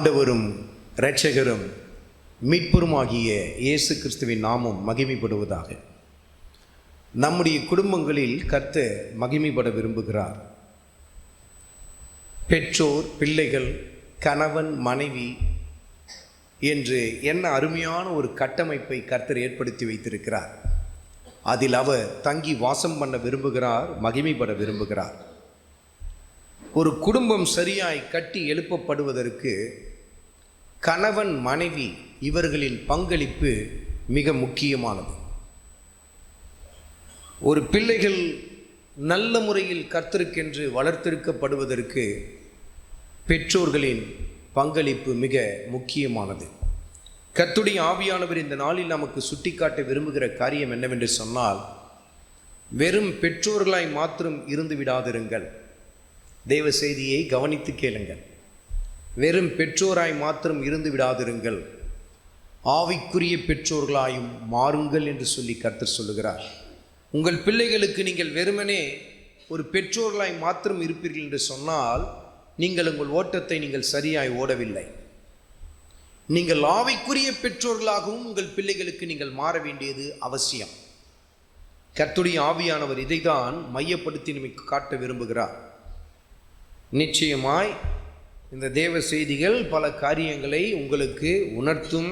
ஆண்டவரும் இரட்சகரும் மீட்பருமாகிய இயேசு கிறிஸ்துவின் நாமம் மகிமைப்படுவதாக. நம்முடைய குடும்பங்களில் கர்த்தர் மகிமைப்பட விரும்புகிறார். பெற்றோர், பிள்ளைகள், கணவன், மனைவி என்று என்ன அருமையான ஒரு கட்டமைப்பை கர்த்தர் ஏற்படுத்தி வைத்திருக்கிறார். அதில் அவர் தங்கி வாசம் பண்ண விரும்புகிறார், மகிமைப்பட விரும்புகிறார். ஒரு குடும்பம் சரியாய் கட்டி எழுப்பப்படுவதற்கு கணவன், மனைவி இவர்களின் பங்களிப்பு மிக முக்கியமானது. ஒரு பிள்ளைகள் நல்ல முறையில் கர்த்தருக்கென்று வளர்த்தெடுக்கப்படுவதற்கு பெற்றோர்களின் பங்களிப்பு மிக முக்கியமானது. கர்த்தருடைய ஆவியானவர் இந்த நாளில் நமக்கு சுட்டிக்காட்ட விரும்புகிற காரியம் என்னவென்று சொன்னால், வெறும் பெற்றோர்களாய் மாத்திரம் இருந்து விடாதிருங்கள். தேவ செய்தியை கவனித்து கேளுங்கள். வெறும் பெற்றோராய் மாத்திரம் இருந்து விடாதிருங்கள், ஆவிக்குரிய பெற்றோர்களாயும் மாறுங்கள் என்று சொல்லி கர்த்தர் சொல்லுகிறார். உங்கள் பிள்ளைகளுக்கு நீங்கள் வெறுமனே ஒரு பெற்றோர்களாய் மாத்திரம் இருப்பீர்கள் என்று சொன்னால், நீங்கள் உங்கள் ஓட்டத்தை நீங்கள் சரியாய் ஓடவில்லை. நீங்கள் ஆவிக்குரிய பெற்றோர்களாகவும் உங்கள் பிள்ளைகளுக்கு நீங்கள் மாற வேண்டியது அவசியம். கர்த்தருடைய ஆவியானவர் இதைதான் மையப்படுத்தி நமக்கு காட்ட விரும்புகிறார். நிச்சயமாய் இந்த தேவ செய்திகள் பல காரியங்களை உங்களுக்கு உணர்த்தும்,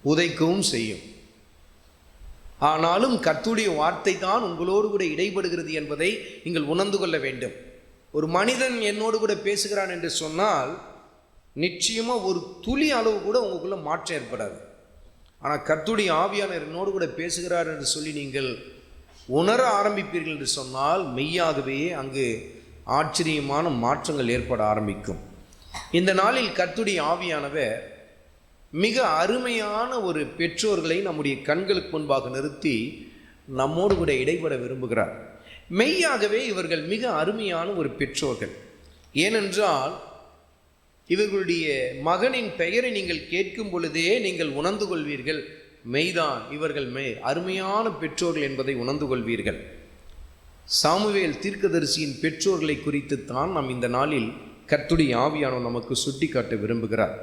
உதைக்கவும் செய்யும். ஆனாலும் கர்த்தருடைய வார்த்தை தான் உங்களோடு கூட இடைபடுகிறது என்பதை நீங்கள் உணர்ந்து கொள்ள வேண்டும். ஒரு மனிதன் என்னோடு கூட பேசுகிறான் என்று சொன்னால் நிச்சயமாக ஒரு துளி அளவு கூட உங்களுக்குள்ள மாற்றம் ஏற்படாது. ஆனால் கர்த்தருடைய ஆவியானவர் என்னோடு கூட பேசுகிறார் என்று சொல்லி நீங்கள் உணர ஆரம்பிப்பீர்கள் என்று சொன்னால் மெய்யாகவே அங்கு ஆச்சரியமான மாற்றங்கள் ஏற்பட ஆரம்பிக்கும். இந்த நாளில் கர்த்தருடைய ஆவியானவர் மிக அருமையான ஒரு பெற்றோர்களை நம்முடைய கண்களுக்கு முன்பாக நிறுத்தி நம்மோடு கூட இடைபட விரும்புகிறார். மெய்யாகவே இவர்கள் மிக அருமையான ஒரு பெற்றோர்கள். ஏனென்றால் இவர்களுடைய மகனின் பெயரை நீங்கள் கேட்கும் பொழுதே நீங்கள் உணர்ந்து கொள்வீர்கள், மெய்தான் இவர்கள் அருமையான பெற்றோர்கள் என்பதை உணர்ந்து கொள்வீர்கள். சாமுவேல் தீர்க்கதரிசியின் பெற்றோர்களை குறித்து தான் நாம் இந்த நாளில் கர்த்தருடைய ஆவியானவர் நமக்கு சுட்டி காட்ட விரும்புகிறார்.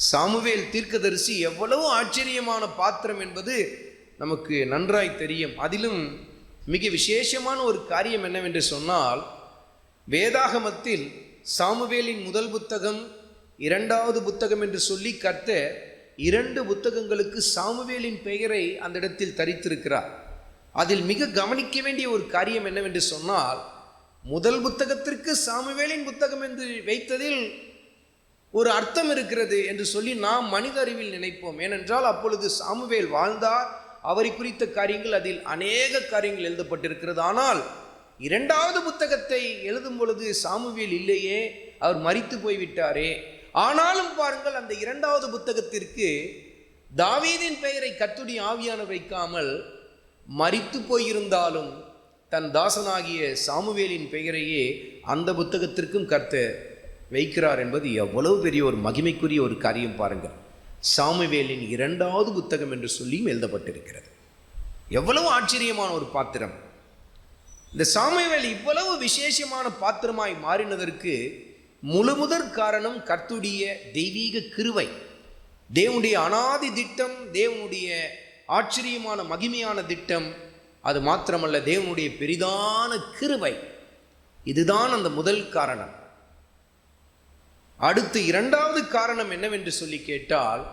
சாமுவேல் தீர்க்கதரிசி எவ்வளவு ஆச்சரியமான பாத்திரம் என்பது நமக்கு நன்றாய் தெரியும். அதிலும் மிக விசேஷமான ஒரு காரியம் என்னவென்று சொன்னால், வேதாகமத்தில் சாமுவேலின் முதல் புத்தகம், இரண்டாவது புத்தகம் என்று சொல்லி கர்த்தர் 2 புத்தகங்களுக்கு சாமுவேலின் பெயரை அந்த இடத்தில் தரித்திருக்கிறார். அதில் மிக கவனிக்க வேண்டிய ஒரு காரியம் என்னவென்று சொன்னால், முதல் புத்தகத்திற்கு சாமுவேலின் புத்தகம் என்று வைத்ததில் ஒரு அர்த்தம் இருக்கிறது என்று சொல்லி நாம் மனித அறிவில் நினைப்போம். ஏனென்றால் அப்பொழுது சாமுவேல் வாழ்ந்தார், அவரை குறித்த காரியங்கள் அதில் அநேக காரியங்கள் எழுதப்பட்டிருக்கிறது. ஆனால் 2வது புத்தகத்தை எழுதும் பொழுது சாமுவேல் இல்லையே, அவர் மரித்து போய்விட்டாரே. ஆனாலும் பாருங்கள், அந்த 2வது புத்தகத்திற்கு தாவீதின் பெயரை கர்த்தருடைய ஆவியானவர் வைக்காமல், மரித்து போயிருந்தாலும் தன் தாசனாகிய சாமுவேலின் பெயரையே அந்த புத்தகத்திற்கும் கர்த்தர் வைக்கிறார் என்பது எவ்வளவு பெரிய ஒரு மகிமைக்குரிய ஒரு காரியம் பாருங்கள். சாமுவேலின் 2வது புத்தகம் என்று சொல்லியும் எழுதப்பட்டிருக்கிறது. எவ்வளவு ஆச்சரியமான ஒரு பாத்திரம்! இந்த சாமுவேல் இவ்வளவு விசேஷமான பாத்திரமாய் மாறினதற்கு முழுமுதற் காரணம் கர்த்தருடைய தெய்வீக கிருபை, தேவனுடைய அனாதி திட்டம், தேவனுடைய ஆச்சரியமான மகிமையான திட்டம். அது மாத்திரமல்ல, தேவனுடைய பெரிதான கிருபை. இதுதான் அந்த முதல் காரணம். அடுத்து 2வது காரணம் என்னவென்று சொல்லி கேட்டால்,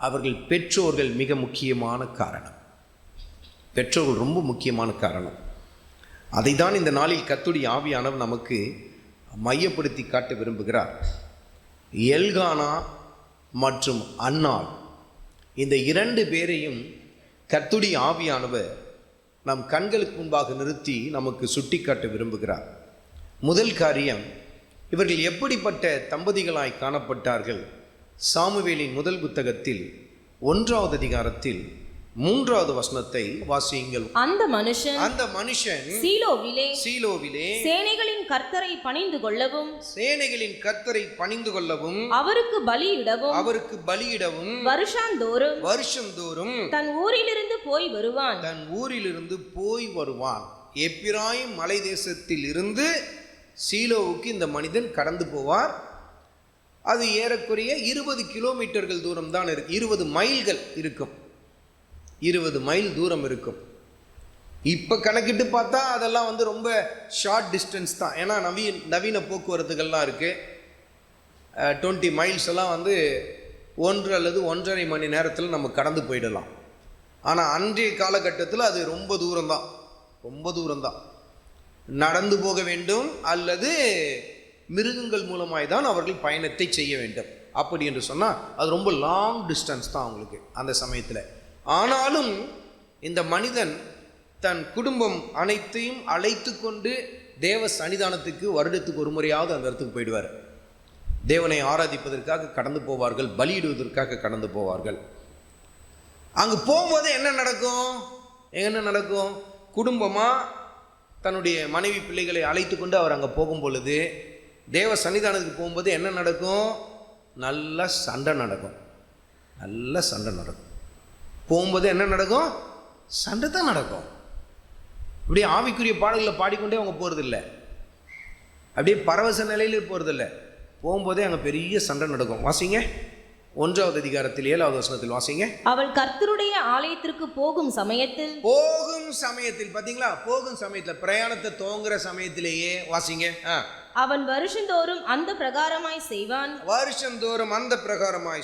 அவர்கள் பெற்றோர்கள் மிக முக்கியமான காரணம். பெற்றோர்கள் ரொம்ப முக்கியமான காரணம். அதை தான் இந்த நாளில் கர்த்தருடைய ஆவியானவர் நமக்கு மையப்படுத்தி காட்ட விரும்புகிறார். எல்கானா மற்றும் அன்னாள், இந்த 2 பேரையும் கர்த்தருடைய ஆவியானவர் நம் கண்களுக்கு முன்பாக நிறுத்தி நமக்கு சுட்டி காட்ட விரும்புகிறார். முதல் காரியம், இவர்கள் எப்படிப்பட்ட தம்பதிகளாய் காணப்பட்டார்கள்? சாமுவேலின் முதல் புத்தகத்தில் 1வது அதிகாரத்தில் 3வது வசனத்தை வாசியுங்கள். அந்த மனுஷன் சீலோவிலே சேனைகளின் கர்த்தரை பணிந்து கொள்ளவும் அவருக்கு பலியிடவும் வருஷந்தோறும் தன் ஊரிலிருந்து போய் வருவான். எப்பிராயிம் மலை தேசத்தில் இருந்து சீலோவுக்கு இந்த மனிதன் கடந்து போவார். அது ஏறக்குறைய 20 கிலோமீட்டர்கள் தூரம் தான் இருக்கு, 20 மைல்கள் இருக்கும், 20 மைல் தூரம் இருக்கும். இப்போ கணக்கிட்டு பார்த்தா அதெல்லாம் வந்து ரொம்ப ஷார்ட் டிஸ்டன்ஸ் தான். ஏன்னா நவீன போக்குவரத்துகள்லாம் இருக்குது. 20 மைல்ஸ் எல்லாம் வந்து 1 அல்லது 1.5 மணி நேரத்தில் நம்ம கடந்து போயிடலாம். ஆனால் அன்றைய காலகட்டத்தில் அது ரொம்ப தூரம்தான், ரொம்ப தூரம்தான். நடந்து போக வேண்டும் அல்லது மிருகங்கள் மூலமாய் தான் அவர்கள் பயணத்தை செய்ய வேண்டும். அப்படி என்று சொன்னால் அது ரொம்ப லாங் டிஸ்டன்ஸ் தான் அவங்களுக்கு அந்த சமயத்தில். ஆனாலும் இந்த மனிதன் தன் குடும்பம் அனைத்தையும் அழைத்து கொண்டு தேவ சன்னிதானத்துக்கு வருடத்துக்கு ஒரு முறையாவது அந்த இடத்துக்கு போயிடுவார். தேவனை ஆராதிப்பதற்காக கடந்து போவார்கள், பலியிடுவதற்காக கடந்து போவார்கள். அங்கு போகும்போது என்ன நடக்கும்? குடும்பமாக தன்னுடைய மனைவி பிள்ளைகளை அழைத்து கொண்டு அவர் அங்கே போகும் பொழுது, தேவ சன்னிதானத்துக்கு போகும்போது என்ன நடக்கும்? நல்ல சண்டை நடக்கும். போகும்போது என்ன நடக்கும்? சண்டை தான் நடக்கும். அப்படியே ஆவிக்குரிய பாடல்களை பாடிக்கொண்டே அவங்க போகிறதில்ல, அப்படியே பரவச நிலையில் போகிறதில்ல. போகும்போதே அங்கே பெரிய சண்டை நடக்கும். வாசிங்க 1வது அதிகாரத்தில் 7வது வசனத்தில் வாசிங்க. அவள் கர்த்தருடைய ஆலயத்திற்கு போகும் சமயத்தில் பார்த்தீங்களா, போகும் சமயத்தில், பிரயாணத்தை துவங்குற சமயத்திலேயே வாசிங்க. அவன் வருஷந்தோறும் அந்த பிரகாரமாய்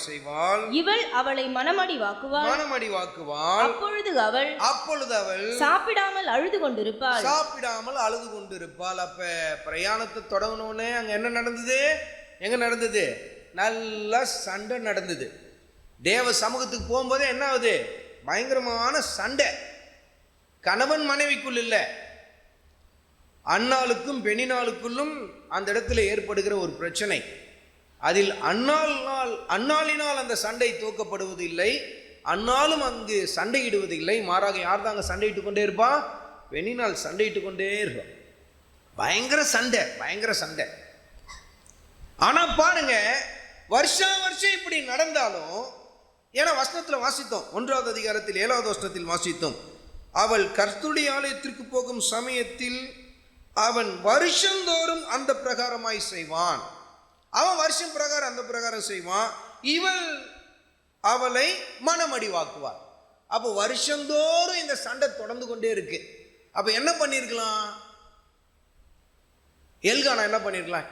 செய்வாள். இவள் அவளை மனமடிவாக்குவாள். அப்பொழுது அவள் சாப்பிடாமல் அழுது கொண்டிருப்பாள். அப்ப பிரயாணத்தை தொடங்கினோடனே அங்க என்ன நடந்தது? எங்க நடந்தது? நல்ல சண்டை நடந்தது. தேவ சமூகத்துக்கு போகும்போதே என்ன ஆகுது? பயங்கரமான சண்டை. கணவன் மனைவிக்குள் இல்லை, அன்னாளுக்கும் பெண்ணினாளுக்குள்ளும் அந்த இடத்துல ஏற்படுகிற ஒரு பிரச்சனை. அதில் அன்னாளினால் அந்த சண்டை தூக்கப்படுவது இல்லை, அன்னாலும் அங்கு சண்டையிடுவது இல்லை. மாறாக யார் தாங்க சண்டையிட்டு கொண்டே இருப்பா? பெண்ணினால் சண்டையிட்டு கொண்டே இருப்பா. பயங்கர சண்டை. ஆனா பாருங்க, வருஷம் இப்படி நடந்தாலும், ஏன்னா வசனத்தில் வாசித்தோம், 1வது அதிகாரத்தில் 7வது வசனத்தில் வாசித்தோம், அவள் கர்த்தருடைய ஆலயத்திற்கு போகும் சமயத்தில் அவன் வருஷந்தோறும் அந்த பிரகாரமாய் செய்வான். அவன் வருஷம் பிரகாரம் அந்த பிரகாரம் செய்வான். இவள் அவளை மனமடிவாக்குவார். அப்போ வருஷந்தோறும் இந்த சண்டை தொடர்ந்து கொண்டே இருக்கு. அப்ப என்ன பண்ணிருக்கலாம்? எல்கானா என்ன பண்ணிருக்கலாம்?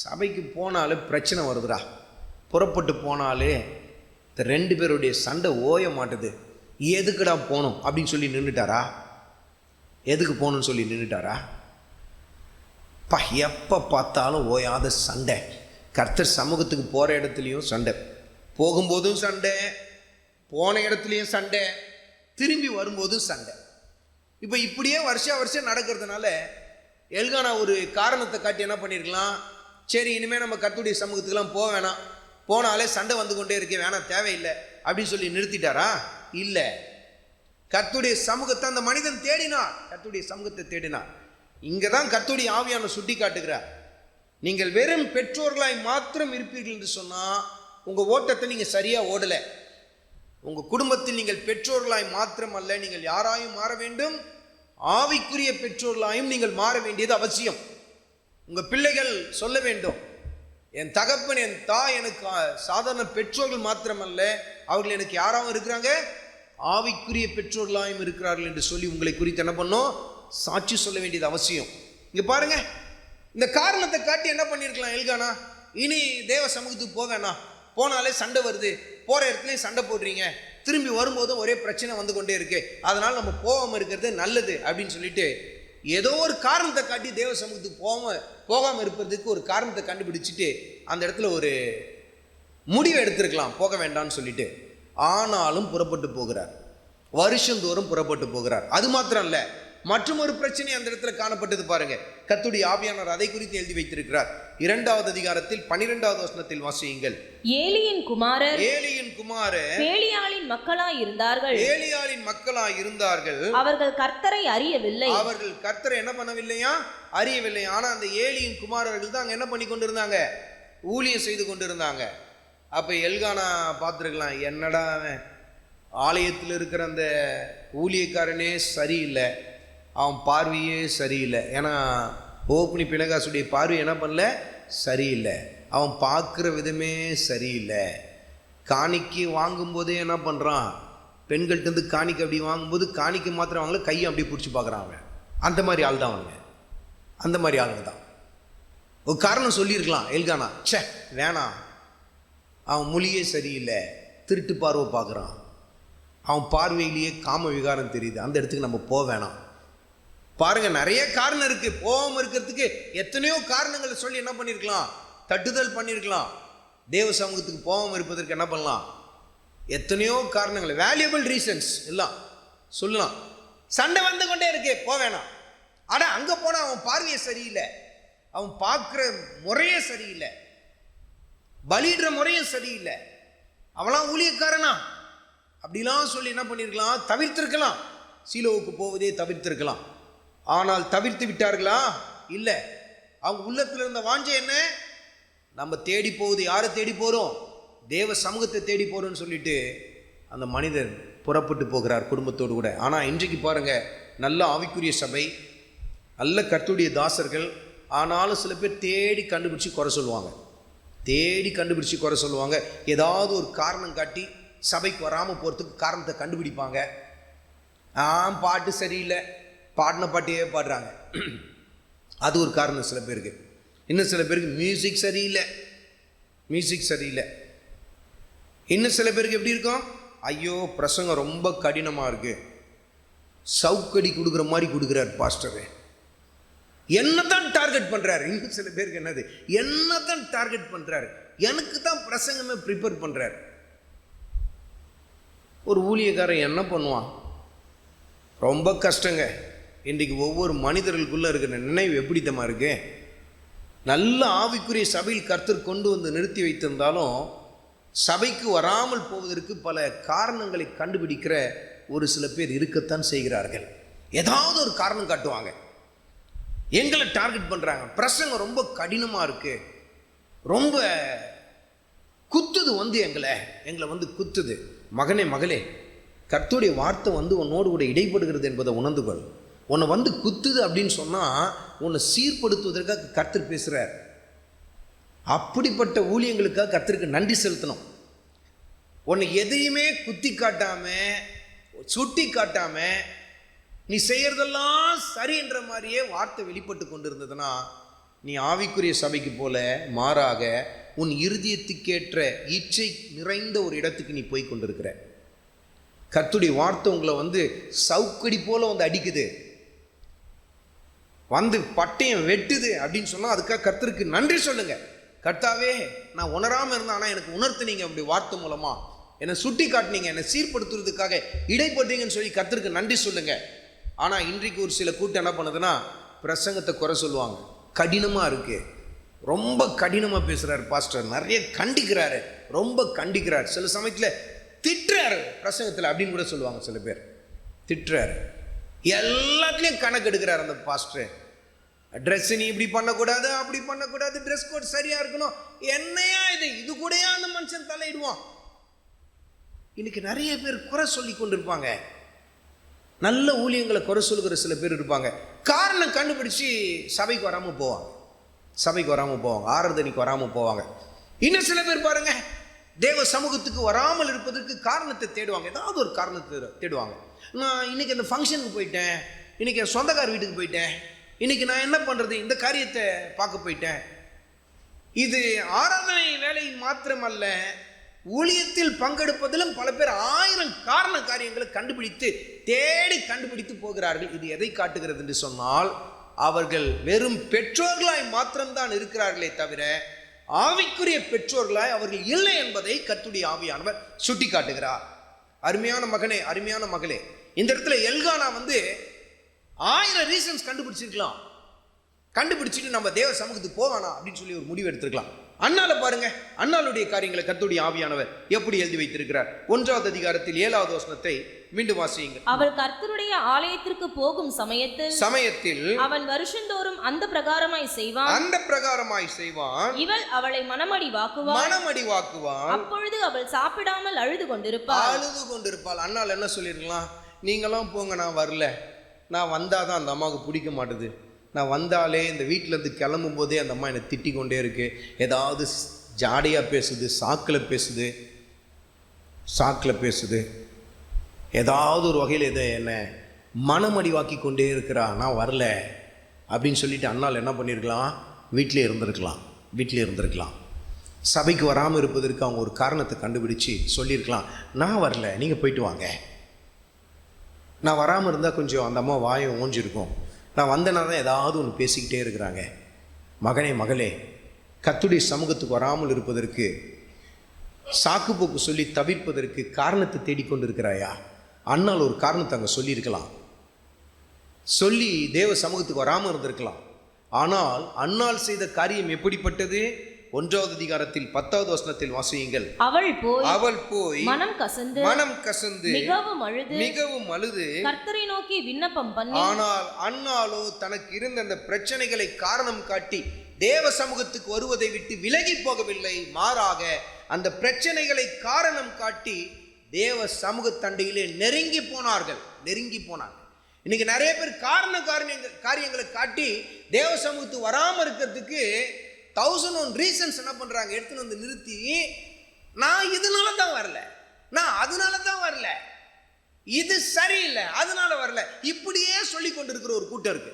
சபைக்கு போனாலே பிரச்சனை வருதுடா, புறப்பட்டு போனாலே இந்த 2 பேருடைய சண்டை ஓய மாட்டுது, எதுக்குடா போகணும் அப்படின்னு சொல்லி நின்றுட்டாரா? எதுக்கு போகணும்னு சொல்லி நின்றுட்டாரா? எப்போ பார்த்தாலும் ஓயாத சண்டை. கர்த்தர் சமூகத்துக்கு போகிற இடத்துலையும் சண்டை, போகும்போதும் சண்டை, போன இடத்துலையும் சண்டை, திரும்பி வரும்போதும் சண்டை. இப்போ இப்படியே வருஷம் நடக்கிறதுனால எல்கானா ஒரு காரணத்தை காட்டி என்ன பண்ணியிருக்கலாம்? சரி, இனிமேல் நம்ம கர்த்தருடைய சமூகத்துக்கெல்லாம் போக வேணாம், போனாலே சண்டை வந்து கொண்டே இருக்கே, வேணாம், தேவையில்லை அப்படின்னு சொல்லி நிறுத்திட்டாரா? இல்லை, கர்த்தருடைய சமூகத்தை அந்த மனிதன் தேடினார். கர்த்தருடைய சமூகத்தை தேடினார். இங்கே தான் கர்த்தருடைய ஆவியான சுட்டி காட்டுகிறார். நீங்கள் வெறும் பெற்றோர்களாய் மாத்திரம் இருப்பீர்கள் என்று சொன்னால் உங்கள் ஓட்டத்தை நீங்கள் சரியாக ஓடலை. உங்கள் குடும்பத்தில் நீங்கள் பெற்றோர்களாய் மாத்திரம் அல்ல, நீங்கள் யாராயும் மாற வேண்டும், ஆவிக்குரிய பெற்றோர்களாயும் நீங்கள் மாற வேண்டியது அவசியம். உங்கள் பிள்ளைகள் சொல்ல வேண்டும், என் தகப்பன் என் தாய் எனக்கு சாதாரண பெற்றோர்கள் மாத்திரமல்ல, அவர்கள் எனக்கு யாராவும் இருக்கிறாங்க, ஆவிக்குரிய பெற்றோர்களாயும் இருக்கிறார்கள் என்று சொல்லி உங்களை குறித்து என்ன பண்ணோம்? சாட்சி சொல்ல வேண்டியது அவசியம். இங்க பாருங்க, இந்த காரணத்தை காட்டி என்ன பண்ணியிருக்கலாம் எல்கானா? இனி தேவ சமூகத்துக்கு போவேண்ணா, போனாலே சண்டை வருது, போகிற இடத்துலையும் சண்டை போடுறீங்க, திரும்பி வரும்போதும் ஒரே பிரச்சனை வந்து கொண்டே இருக்கு, அதனால் நம்ம போகாமல் இருக்கிறது நல்லது அப்படின்னு சொல்லிட்டு ஏதோ ஒரு காரணத்தை காட்டி தேவ சமூகத்துக்கு போகாமல் இருப்பதுக்கு ஒரு காரணத்தை கண்டுபிடிச்சிட்டு அந்த இடத்துல ஒரு முடிவை எடுத்திருக்கலாம், போக வேண்டாம்னு சொல்லிட்டு. ஆனாலும் புறப்பட்டு போகிறார், வருஷந்தோறும் புறப்பட்டு போகிறார். அது மாத்திரம் இல்லை, மற்றும் ஒரு பிரச்சனை அந்த இடத்துல காணப்பட்டது பாருங்க. கர்த்தருடைய ஆவியானவர் அதை குறித்து எழுதி வைத்திருக்கிறார். 2வது அதிகாரத்தில் 12வது வசனத்தில் வாசியுங்கள். ஏலியின் குமாரர் பேலியாளின் மக்களாய் இருந்தார்கள். அவர்கள் கர்த்தரை அறியவில்லை. அவர்கள் கர்த்தரை என்ன பண்ணவில்லையா? அறியவில்லை. ஆனா அந்த ஏலியின் குமாரர்கள் தான் அங்க என்ன பண்ணி கொண்டிருந்தாங்க? ஊழியம் செய்து கொண்டிருந்தாங்க. அப்ப எல்கானா பார்த்துருக்கலாம், என்னடா ஆலயத்தில் இருக்கிற அந்த ஊழியக்காரனே சரியில்லை, அவன் பார்வையே சரியில்லை. ஏன்னா ஓப்னி பினகாசுடைய பார்வை என்ன பண்ணல, சரியில்லை. அவன் பார்க்குற விதமே சரியில்லை. காணிக்கை வாங்கும்போதே என்ன பண்ணுறான், பெண்கள்கிட்ட காணிக்கை அப்படி வாங்கும்போது காணிக்கை மாத்திரம் வாங்கல, கையை அப்படி பிடிச்சி பார்க்குறாங்க. அந்த மாதிரி ஆள் தான் அவனுங்க, அந்த மாதிரி ஆளுங்க தான். ஒரு காரணம் சொல்லியிருக்கலாம் எல்கானா, சே வேணாம், அவன் மொழியே சரியில்லை, திருட்டு பார்வை பார்க்குறான், அவன் பார்வையிலேயே காம விகாரம் தெரியுது, அந்த இடத்துக்கு நம்ம போக வேணாம். பாருங்க, நிறைய காரணம் இருக்கு. போகாம இருக்கிறதுக்கு எத்தனையோ காரணங்களை சொல்லி என்ன பண்ணியிருக்கலாம், தட்டுதல் பண்ணியிருக்கலாம். தேவ சமூகத்துக்கு போகாம இருப்பதற்கு என்ன பண்ணலாம், எத்தனையோ காரணங்கள், வேல்யூபிள் ரீசன்ஸ் எல்லாம் சொல்லலாம். சண்டை வந்து கொண்டே இருக்கு, போக வேணாம். ஆனால் அங்கே போனால் அவன் பார்வையே சரியில்லை, அவன் பார்க்குற முறையே சரியில்லை, பலியிடுற முறையும் சரியில்லை, அவளாம் ஊழியக்காரனா அப்படிலாம் சொல்லி என்ன பண்ணியிருக்கலாம், தவிர்த்திருக்கலாம். சீலோவுக்கு போவதே தவிர்த்திருக்கலாம். ஆனால் தவிர்த்து விட்டார்களா? இல்லை. அவங்க உள்ளத்தில் இருந்த வாஞ்சை என்ன, நம்ம தேடி போவது யாரை தேடி போகிறோம், தேவ சமூகத்தை தேடி போகிறோன்னு சொல்லிட்டு அந்த மனிதர் புறப்பட்டு போகிறார் குடும்பத்தோடு கூட. ஆனால் இன்றைக்கு பாருங்க, நல்ல ஆவிக்குரிய சபை, நல்ல கர்த்தருடைய தாசர்கள், ஆனாலும் சில பேர் தேடி கண்டுபிடிச்சி குறை சொல்லுவாங்க, தேடி கண்டுபிடிச்சி குறை சொல்லுவாங்க. ஏதாவது ஒரு காரணம் காட்டி சபைக்கு வராமல் போகிறதுக்கு காரணத்தை கண்டுபிடிப்பாங்க. பாட்டு சரியில்லை, பாடின பாட்டையே பாடுறாங்க, அது ஒரு காரணம் சில பேருக்கு. இன்னும் சில பேருக்கு மியூசிக் சரியில்லை, மியூசிக் சரியில்லை. இன்னும் சில பேருக்கு எப்படி இருக்கும், ஐயோ பிரசங்கம் ரொம்ப கடினமாக இருக்கு, சவுக்கடி கொடுக்குற மாதிரி கொடுக்குறார் பாஸ்டரு, என்னதான் டார்கெட் பண்ணுறாரு. இன்னும் சில பேருக்கு என்னது, என்னதான் டார்கெட் பண்ணுறாரு, எனக்கு தான் பிரசங்கமே ப்ரிப்பேர் பண்ணுறாரு. ஒரு ஊழியக்காரன் என்ன பண்ணுவான், ரொம்ப கஷ்டங்க. இன்றைக்கு ஒவ்வொரு மனிதர்களுக்குள்ளே இருக்கிற நினைவு எப்படித்தமா இருக்கு. நல்ல ஆவிக்குரிய சபையில் கர்த்தர் கொண்டு வந்து நிறுத்தி வைத்திருந்தாலும் சபைக்கு வராமல் போவதற்கு பல காரணங்களை கண்டுபிடிக்கிற ஒரு சில பேர் இருக்கத்தான் செய்கிறார்கள். ஏதாவது ஒரு காரணம் காட்டுவாங்க, எங்களை டார்கெட் பண்ணுறாங்க, பிரசங்கம் ரொம்ப கடினமாக இருக்கு, ரொம்ப குத்துது, எங்களை வந்து குத்துது. மகனே மகளே, கர்த்தருடைய வார்த்தை வந்து உன்னோடு கூட இடைப்படுகிறது என்பதை உணர்ந்துகொள். உன்னை வந்து குத்துது அப்படின்னு சொன்னால் உன்னை சீர்படுத்துவதற்காக கர்த்தர் பேசுகிறார். அப்படிப்பட்ட ஊழியங்களுக்காக கர்த்தருக்கு நன்றி செலுத்தணும். உன்னை எதையுமே குத்தி காட்டாம சுட்டி காட்டாம நீ செய்யறதெல்லாம் சரின்ற மாதிரியே வார்த்தை வெளிப்பட்டு கொண்டிருந்ததுன்னா நீ ஆவிக்குரிய சபைக்கு போல மாறாக உன் இருதயத்துக்கேற்ற இச்சை நிறைந்த ஒரு இடத்துக்கு நீ போய் கொண்டிருக்கிற. கர்த்தருடைய வார்த்தை உங்களை வந்து சவுக்கடி போல வந்து அடிக்குது, வந்து பட்டயம் வெட்டுது அப்படின்னு சொன்னால் அதுக்காக கர்த்தருக்கு நன்றி சொல்லுங்க. கர்த்தாவே, நான் உணராமல் இருந்தேன், ஆனால் எனக்கு உணர்த்துனீங்க, அப்படி வார்த்தை மூலமா என்னை சுட்டி காட்டினீங்க, என்னை சீர்படுத்துறதுக்காக இடைப்பட்டீங்கன்னு சொல்லி கர்த்தருக்கு நன்றி சொல்லுங்க. ஆனால் இன்றைக்கு ஒரு சில கூட்டம் என்ன பண்ணுதுன்னா பிரசங்கத்தை குறை சொல்லுவாங்க, கடினமாக இருக்கு, ரொம்ப கடினமாக பேசுகிறாரு பாஸ்டர், நிறைய கண்டிக்கிறாரு, ரொம்ப கண்டிக்கிறார், சில சமயத்தில் திட்டுறாரு பிரசங்கத்தில் அப்படின்னு கூட சொல்லுவாங்க. சில பேர் திட்டுறாரு, எல்லாத்துலேயும் கணக்கு எடுக்கிறார் அந்த பாஸ்டர். ட்ரெஸ் நீ இப்படி பண்ணக்கூடாது, அப்படி பண்ணக்கூடாது, ட்ரெஸ் கோட் சரியாக இருக்கணும், என்னையா இது கூடயா அந்த மனுஷன் தலையிடுவான். இன்னைக்கு நிறைய பேர் குறை சொல்லி கொண்டு இருப்பாங்க, நல்ல ஊழியங்களை குறை சொல்லுகிற சில பேர் இருப்பாங்க. காரணம் கண்டுபிடிச்சி சபைக்கு வராமல் போவாங்க, ஆராதனைக்கு வராமல் போவாங்க. இன்னும் சில பேர் பாருங்க, தேவ சமூகத்துக்கு வராமல் இருப்பதற்கு காரணத்தை தேடுவாங்க, ஏதாவது ஒரு காரணத்தை தேடுவாங்க. நான் இன்னைக்கு அந்த ஃபங்க்ஷனுக்கு போயிட்டேன், இன்னைக்கு என் சொந்தக்கார வீட்டுக்கு போயிட்டேன், இன்னைக்கு நான் என்ன பண்ணுறது, இந்த காரியத்தை பார்க்க போயிட்டேன். இது ஆராதனை வேலை மாத்திரமல்ல, ஊழியத்தில் பங்கெடுப்பதிலும் பல பேர் 1000 காரியங்களை கண்டுபிடித்து போகிறார்கள். இது எதை காட்டுகிறது என்று சொன்னால், அவர்கள் வெறும் பெற்றோர்களாய் மாத்திரம்தான் இருக்கிறார்களே தவிர ஆவிக்குரிய பெற்றோர்களாய் அவர்கள் இல்லை என்பதை கர்த்தருடைய ஆவியானவர் சுட்டி காட்டுகிறார். அருமையான மகனே, அருமையான மகளே, இந்த இடத்துல எல்கானா வந்து 1000 ரீசன்ஸ் கண்டுபிடிச்சிருக்கலாம், கண்டுபிடிச்சிட்டு நம்ம தேவ சமூகத்துக்கு போவானா அப்படின்னு சொல்லி ஒரு முடிவு எடுத்திருக்கலாம். அண்ணால பாருங்க, அண்ணாளுடைய காரியங்களை கர்த்தருடைய ஆவியானவர் எப்படி எழுதி வைத்திருக்கிறார். 1வது அதிகாரத்தில் 7வது வசனத்தை மீண்டும் வாசியுங்கள். அவள் கர்த்தருடைய ஆலயத்திற்கு போகும் சமயத்தில் அவன் வருஷந்தோறும் அந்த பிரகாரமாய் செய்வான். இவள் அவளை மனமடி வாக்குவாள். அப்பொழுது அவள் சாப்பிடாமல் அழுது கொண்டிருப்பாள். அண்ணால் என்ன சொல்லிருக்கலாம், நீங்களாம் போங்க, நான் வரல, நான் வந்தாதான் அந்த அம்மாவுக்கு பிடிக்க மாட்டுது, நான் வந்தாலே இந்த வீட்டிலேருந்து கிளம்பும் போதே அந்த அம்மா என்னை திட்டி கொண்டே இருக்கு, ஏதாவது ஜாடியாக பேசுது, சாக்கில் பேசுது, ஏதாவது ஒரு வகையில் இதை என்னை மனமடிவாக்கி கொண்டே இருக்கிறா, நான் வரல அப்படின்னு சொல்லிட்டு அண்ணால் என்ன பண்ணியிருக்கலாம், வீட்டிலே இருந்திருக்கலாம். சபைக்கு வராமல் இருப்பதற்கு அவங்க ஒரு காரணத்தை கண்டுபிடிச்சு சொல்லியிருக்கலாம், நான் வரல, நீங்கள் போயிட்டு வாங்க. நான் வராமல் இருந்தால் கொஞ்சம் அந்த அம்மா வாயம் ஓஞ்சிருக்கும், நான் வந்தேன்னா தான் ஏதாவது ஒன்று பேசிக்கிட்டே இருக்கிறாங்க. மகனே மகளே, கர்த்தருடைய சமூகத்துக்கு வராமல் இருப்பதற்கு, சாக்கு போக்கு சொல்லி தவிர்ப்பதற்கு காரணத்தை தேடிக்கொண்டு இருக்கிறாயா? அண்ணால் ஒரு காரணத்தை அங்கே சொல்லியிருக்கலாம், சொல்லி தேவ சமூகத்துக்கு வராமல் இருந்திருக்கலாம். ஆனால் அண்ணால் செய்த காரியம் எப்படிப்பட்டது? 1வது அதிகாரத்தில் 10வது வசனத்தில் வாசியுங்கள். அவள் போய் மனம் கசந்து மிகவும் அழுது கர்த்தரை நோக்கி விண்ணப்பம் பண்ணி, ஆனால் அண்ணாலோ தனக்கு இருந்த அந்த பிரச்சனைகளை காரணம் காட்டி தேவ சமூகத்துக்கு வருவதை விட்டு விலகி போகவில்லை. மாறாக அந்த பிரச்சனைகளை காரணம் காட்டி தேவ சமூக தண்டையிலே நெருங்கி போனார்கள். இன்னைக்கு நிறைய பேர் காரியங்களை காட்டி தேவ சமூகத்துக்கு வராமல் இருக்கிறதுக்கு 1001 ரீசன்ஸ் என்ன பண்றாங்க, எடுத்துன்னு வந்து நிறுத்தி, நான் இதனால தான் வரல, நான் அதனால தான் வரல, இது சரியில்லை அதனால வரல, இப்படியே சொல்லி கொண்டிருக்கிற ஒரு கூட்டம் இருக்கு.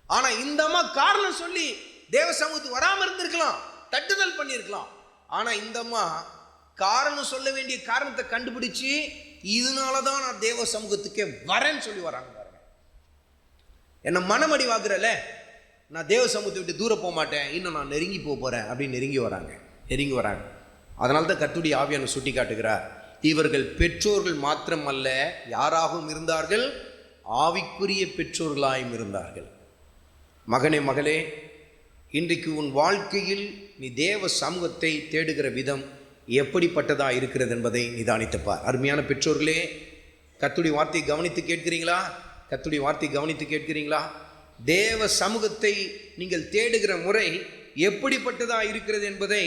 ஆனா இந்த அம்மா காரணம் சொல்லி தேவ சமூகத்துக்கு வராமல் இருந்திருக்கலாம், தட்டுதல் பண்ணியிருக்கலாம். ஆனா இந்த அம்மா காரணம் சொல்ல வேண்டிய காரணத்தை கண்டுபிடிச்சு, இதனாலதான் நான் தேவ சமூகத்துக்கே வரேன்னு சொல்லி வராங்க. பாருங்க, என்ன மனமடி வாக்குறல, நான் தேவ சமூகத்தை விட்டு தூரம் போக மாட்டேன், இன்னும் நான் நெருங்கி போகிறேன் அப்படின்னு நெருங்கி வராங்க. அதனால தான் கர்த்தருடைய ஆவியானவர் சுட்டி காட்டுகிறார், இவர்கள் பெற்றோர்கள் மாத்திரம் அல்ல, யாராகவும் இருந்தார்கள், ஆவிக்குரிய பெற்றோர்களாயும் இருந்தார்கள். மகனே மகளே, இன்றைக்கு உன் வாழ்க்கையில் நீ தேவ சமூகத்தை தேடுகிற விதம் எப்படிப்பட்டதா இருக்கிறது என்பதை நிதானித்துப்பார். அருமையான பெற்றோர்களே, கர்த்தருடைய வார்த்தையை கவனித்து கேட்கிறீங்களா? தேவ சமூகத்தை நீங்கள் தேடுகிற முறை எப்படிப்பட்டதா இருக்கிறது என்பதை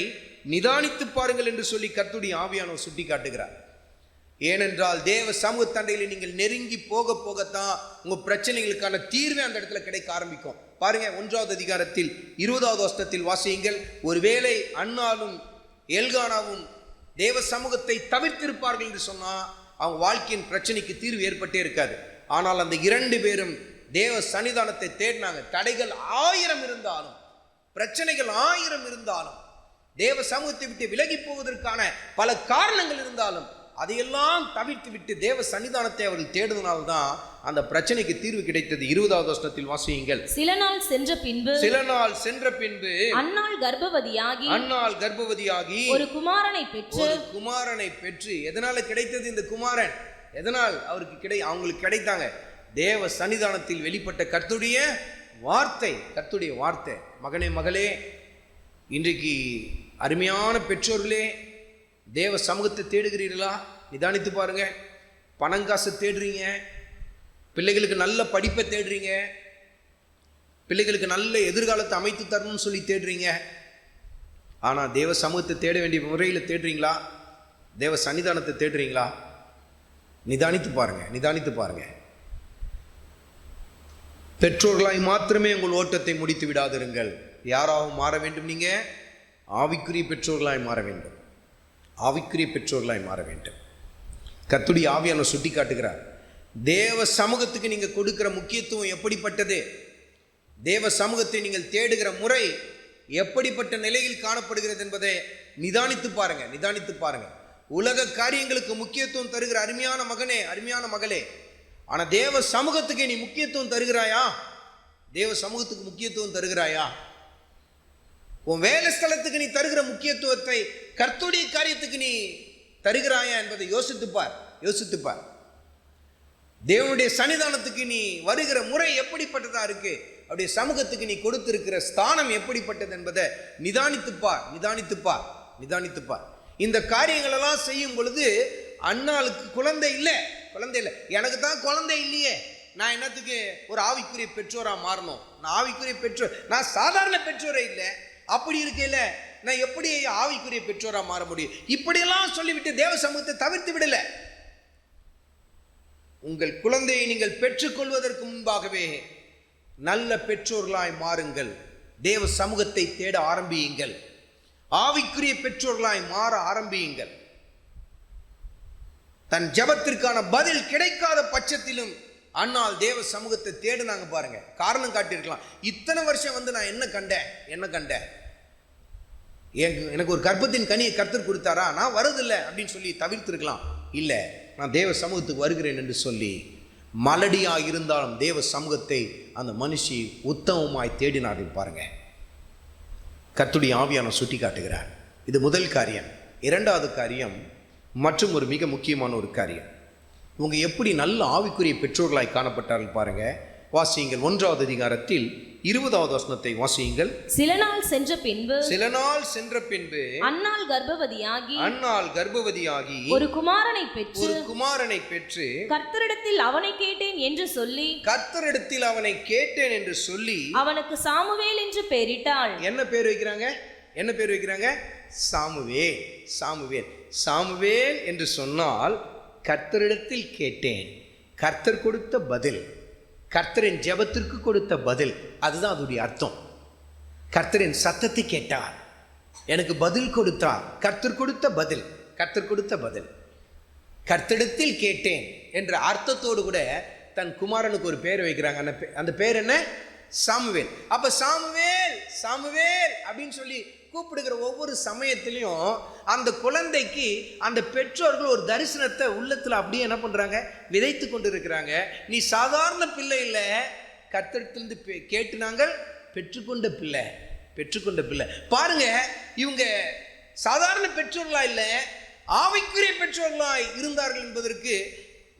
நிதானித்து பாருங்கள் என்று சொல்லி கர்த்தருடைய ஆவியானவர் சுட்டி காட்டுகிறார். ஏனென்றால் தேவ சமூக தண்டையில் நீங்கள் நெருங்கி போகத்தான் உங்க பிரச்சனைகளுக்கான தீர்வே அந்த இடத்துல கிடைக்க ஆரம்பிக்கும். பாருங்க, 1வது அதிகாரத்தில் 20வது வசனத்தில் வாசியுங்கள். ஒருவேளை அன்னாலும் எல்கானாவும் தேவ சமூகத்தை தவிர்த்திருப்பார்கள் என்று சொன்னா அவங்க வாழ்க்கையின் பிரச்சனைக்கு தீர்வு ஏற்பட்டே இருக்காது. ஆனால் அந்த 2 பேரும் தேவ சன்னிதானத்தை தேடினாங்க. தடைகள் 1000 இருந்தாலும், பிரச்சனைகள் 1000 இருந்தாலும், தேவ சமூகத்தை விட்டு விலகி போவதற்கான பல காரணங்கள் இருந்தாலும், அதையெல்லாம் தவிர்த்து விட்டு தேவ சன்னிதானத்தை அவர்கள் தேடுவதனால்தான் அந்த பிரச்சனைக்கு தீர்வு கிடைத்தது. 20வது வசனத்தில் வாசியுங்கள். சில நாள் சென்ற பின்பு அன்னாள் கர்ப்பவதியாகி ஒரு குமாரனை பெற்று. எதனால கிடைத்தது இந்த குமாரன்? எதனால் அவங்களுக்கு கிடைத்தாங்க? தேவ சன்னிதானத்தில் வெளிப்பட்ட கர்த்தருடைய வார்த்தை. மகனே மகளே, இன்றைக்கு அருமையான பெற்றோர்களே, தேவ சமூகத்தை தேடுகிறீர்களா? நிதானித்து பாருங்க. பணங்காசை தேடுறீங்க, பிள்ளைகளுக்கு நல்ல படிப்பை தேடுறீங்க, பிள்ளைகளுக்கு நல்ல எதிர்காலத்தை அமைத்து தரணும்னு சொல்லி தேடுறீங்க. ஆனால் தேவ சமூகத்தை தேட வேண்டிய முறையில் தேடுறீங்களா? தேவ சன்னிதானத்தை தேடுறீங்களா? நிதானித்து பாருங்க. பெற்றோர்களாய் மாத்திரமே உங்கள் ஓட்டத்தை முடித்து விடாதிருங்கள். யாராகவும் மாற வேண்டும். நீங்க ஆவிக்குரிய பெற்றோர்களாய் மாற வேண்டும். கர்த்தருடைய ஆவியானவர் சுட்டி காட்டுகிறார், தேவ சமூகத்துக்கு நீங்க கொடுக்கிற முக்கியத்துவம் எப்படிப்பட்டது, தேவ சமூகத்தை நீங்கள் தேடுகிற முறை எப்படிப்பட்ட நிலையில் காணப்படுகிறது என்பதை நிதானித்து பாருங்க. உலக காரியங்களுக்கு முக்கியத்துவம் தருகிற அருமையான மகனே, அருமையான மகளே, ஆனா தேவ சமூகத்துக்கு நீ முக்கியத்துவம் தருகிறாயா? தேவ சமூகத்துக்கு முக்கியத்துவம் தருகிறாயா? உன் வேலை ஸ்தலத்துக்கு நீ தருகிற முக்கியத்துவத்தை கர்த்தருடைய காரியத்துக்கு நீ தருகிறாயா என்பதை யோசித்துப்பார். தேவனுடைய சன்னிதானத்துக்கு நீ வருகிற முறை எப்படிப்பட்டதா இருக்கு, அப்படியே சமூகத்துக்கு நீ கொடுத்திருக்கிற ஸ்தானம் எப்படிப்பட்டது என்பதை நிதானித்துப்பார். இந்த காரியங்கள் எல்லாம் செய்யும் பொழுது அன்னாளுக்கு குழந்தை இல்லை. எனக்கு தான் குழந்தை இல்லையே, நான் என்னத்துக்கு ஒரு ஆவிக்குரிய பெற்றோரா மாறணும்? நான் சாதாரண பெற்றோரே இல்லை. அப்படி இருக்கையில நான் எப்படி ஆவிக்குரிய பெற்றோரா மாற முடியும்? இப்படியெல்லாம் சொல்லிவிட்டு தேவ சமூகத்தை தவிர்த்து விடல. உங்கள் குழந்தையை நீங்கள் பெற்றுக்கொள்வதற்கு முன்பாகவே நல்ல பெற்றோர்களாய் மாறுங்கள். தேவ சமூகத்தை தேட ஆரம்பியுங்கள். ஆவிக்குரிய பெற்றோர்களாய் மாற ஆரம்பியுங்கள். தன் ஜெபத்திற்கான பதில் கிடைக்காத பட்சத்திலும் அன்னால் தேவ சமூகத்தை தேடுனாங்க பாருங்க. காரணம் காட்டியிருக்கலாம். இத்தனை வருஷம் நான் என்ன கண்டேன், எனக்கு ஒரு கர்ப்பத்தின் கனியை கர்த்தர் கொடுத்தாரா, நான் வரதில்லை அப்படின்னு சொல்லி தவிர்த்திருக்கலாம். இல்லை, நான் தேவ சமூகத்துக்கு வருகிறேன் என்று சொல்லி மலடியாக இருந்தாலும் தேவ சமூகத்தை அந்த மனுஷி உத்தமமாய் தேடினார்கள் பாருங்க. கர்த்தருடைய ஆவியானவர் சுட்டி காட்டுகிறார். இது முதல் காரியம். இரண்டாவது காரியம் மற்றும் ஒரு மிக முக்கியமான ஒரு காரியம். இவங்க எப்படி நல்ல ஆவிக்குரிய பெற்றோர்களாய் காணப்பட்டார்கள் பாருங்க. வாசியுங்கள் 1வது அதிகாரத்தில் 20வது வசனத்தை வாசியுங்கள். சில நாள் சென்ற பின்பு அன்னாள் கர்ப்பவதியாகி ஒரு குமாரனை பெற்று கர்த்தரிடத்தில் அவனை கேட்டேன் என்று சொல்லி அவனுக்கு சாமுவேல் என்று பெயரிட்டாள். என்ன பேர் வைக்கிறாங்க? சாமுவேல் என்று சொன்னால் கர்த்தரிடத்தில் கேட்டேன். கர்த்தர் கொடுத்த பதில், கர்த்தரின் ஜெபத்திற்கு கொடுத்த பதில், அதுதான் அதோடைய அர்த்தம். கர்த்தரின் சத்தத்தை கேட்டார், எனக்கு பதில் கொடுத்தார். கர்த்தர் கொடுத்த பதில், கர்த்தரிடத்தில் கேட்டேன் என்ற அர்த்தத்தோடு கூட தன் குமாரனுக்கு ஒரு பேர் வைக்கிறாங்க. அந்த பேர் என்ன? சாமுவேல். அப்ப சாமுவேல் அப்படின்னு சொல்லி கூப்பிடுகிற ஒவ்வொரு சமயத்திலையும் அந்த குழந்தைக்கு அந்த பெற்றோர்கள் ஒரு தரிசனத்தை உள்ளத்துல அப்படியே என்ன பண்றாங்க? விதைத்து கொண்டு இருக்கிறாங்க. நீ சாதாரண பிள்ளை இல்லை, கர்த்தரிடத்திலிருந்து கேட்டு நாங்கள் பெற்றுக்கொண்ட பிள்ளை. பாருங்க, இவங்க சாதாரண பெற்றோர்களா இல்லை, ஆவிக்குரிய பெற்றோர்களாய் இருந்தார்கள் என்பதற்கு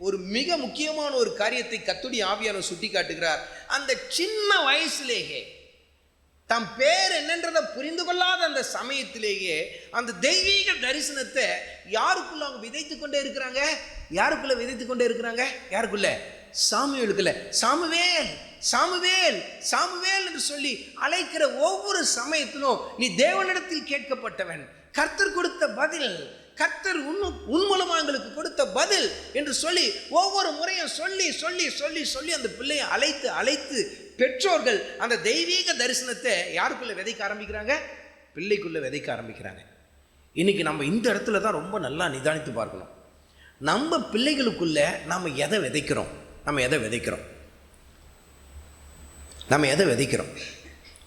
ஒரு மிக முக்கியமான ஒரு காரியத்தை கர்த்தருடைய ஆவியானவர் சுட்டி காட்டுகிறார். அந்த சின்ன வயசுலேயே தம் பேர் என்னன்றதை புரிந்து கொள்ளாத அந்த சமயத்திலேயே அந்த தெய்வீக தரிசனத்தை யாருக்குள்ள அவங்க விதைத்து கொண்டே இருக்கிறாங்க? யாருக்குள்ள? சாமுவேலுக்குள்ள. சாமுவேல் என்று சொல்லி அழைக்கிற ஒவ்வொரு சமயத்திலும் நீ தேவனிடத்தில் கேட்கப்பட்டவன், கர்த்தர் கொடுத்த பதில், கர்த்தர் உன் மூலமா எங்களுக்கு கொடுத்த பதில் என்று சொல்லி ஒவ்வொரு முறையும் சொல்லி அந்த பிள்ளையை அழைத்து பெற்றோர்கள் அந்த தெய்வீக தரிசனத்தை யாருக்குள்ள விதைக்க ஆரம்பிக்கிறாங்க? பிள்ளைக்குள்ள விதைக்க ஆரம்பிக்கிறாங்க. இன்னைக்கு நம்ம இந்த இடத்துல தான் ரொம்ப நல்லா நிதானித்து பார்க்கணும். நம்ம பிள்ளைகளுக்குள்ள நம்ம எதை விதைக்கிறோம்?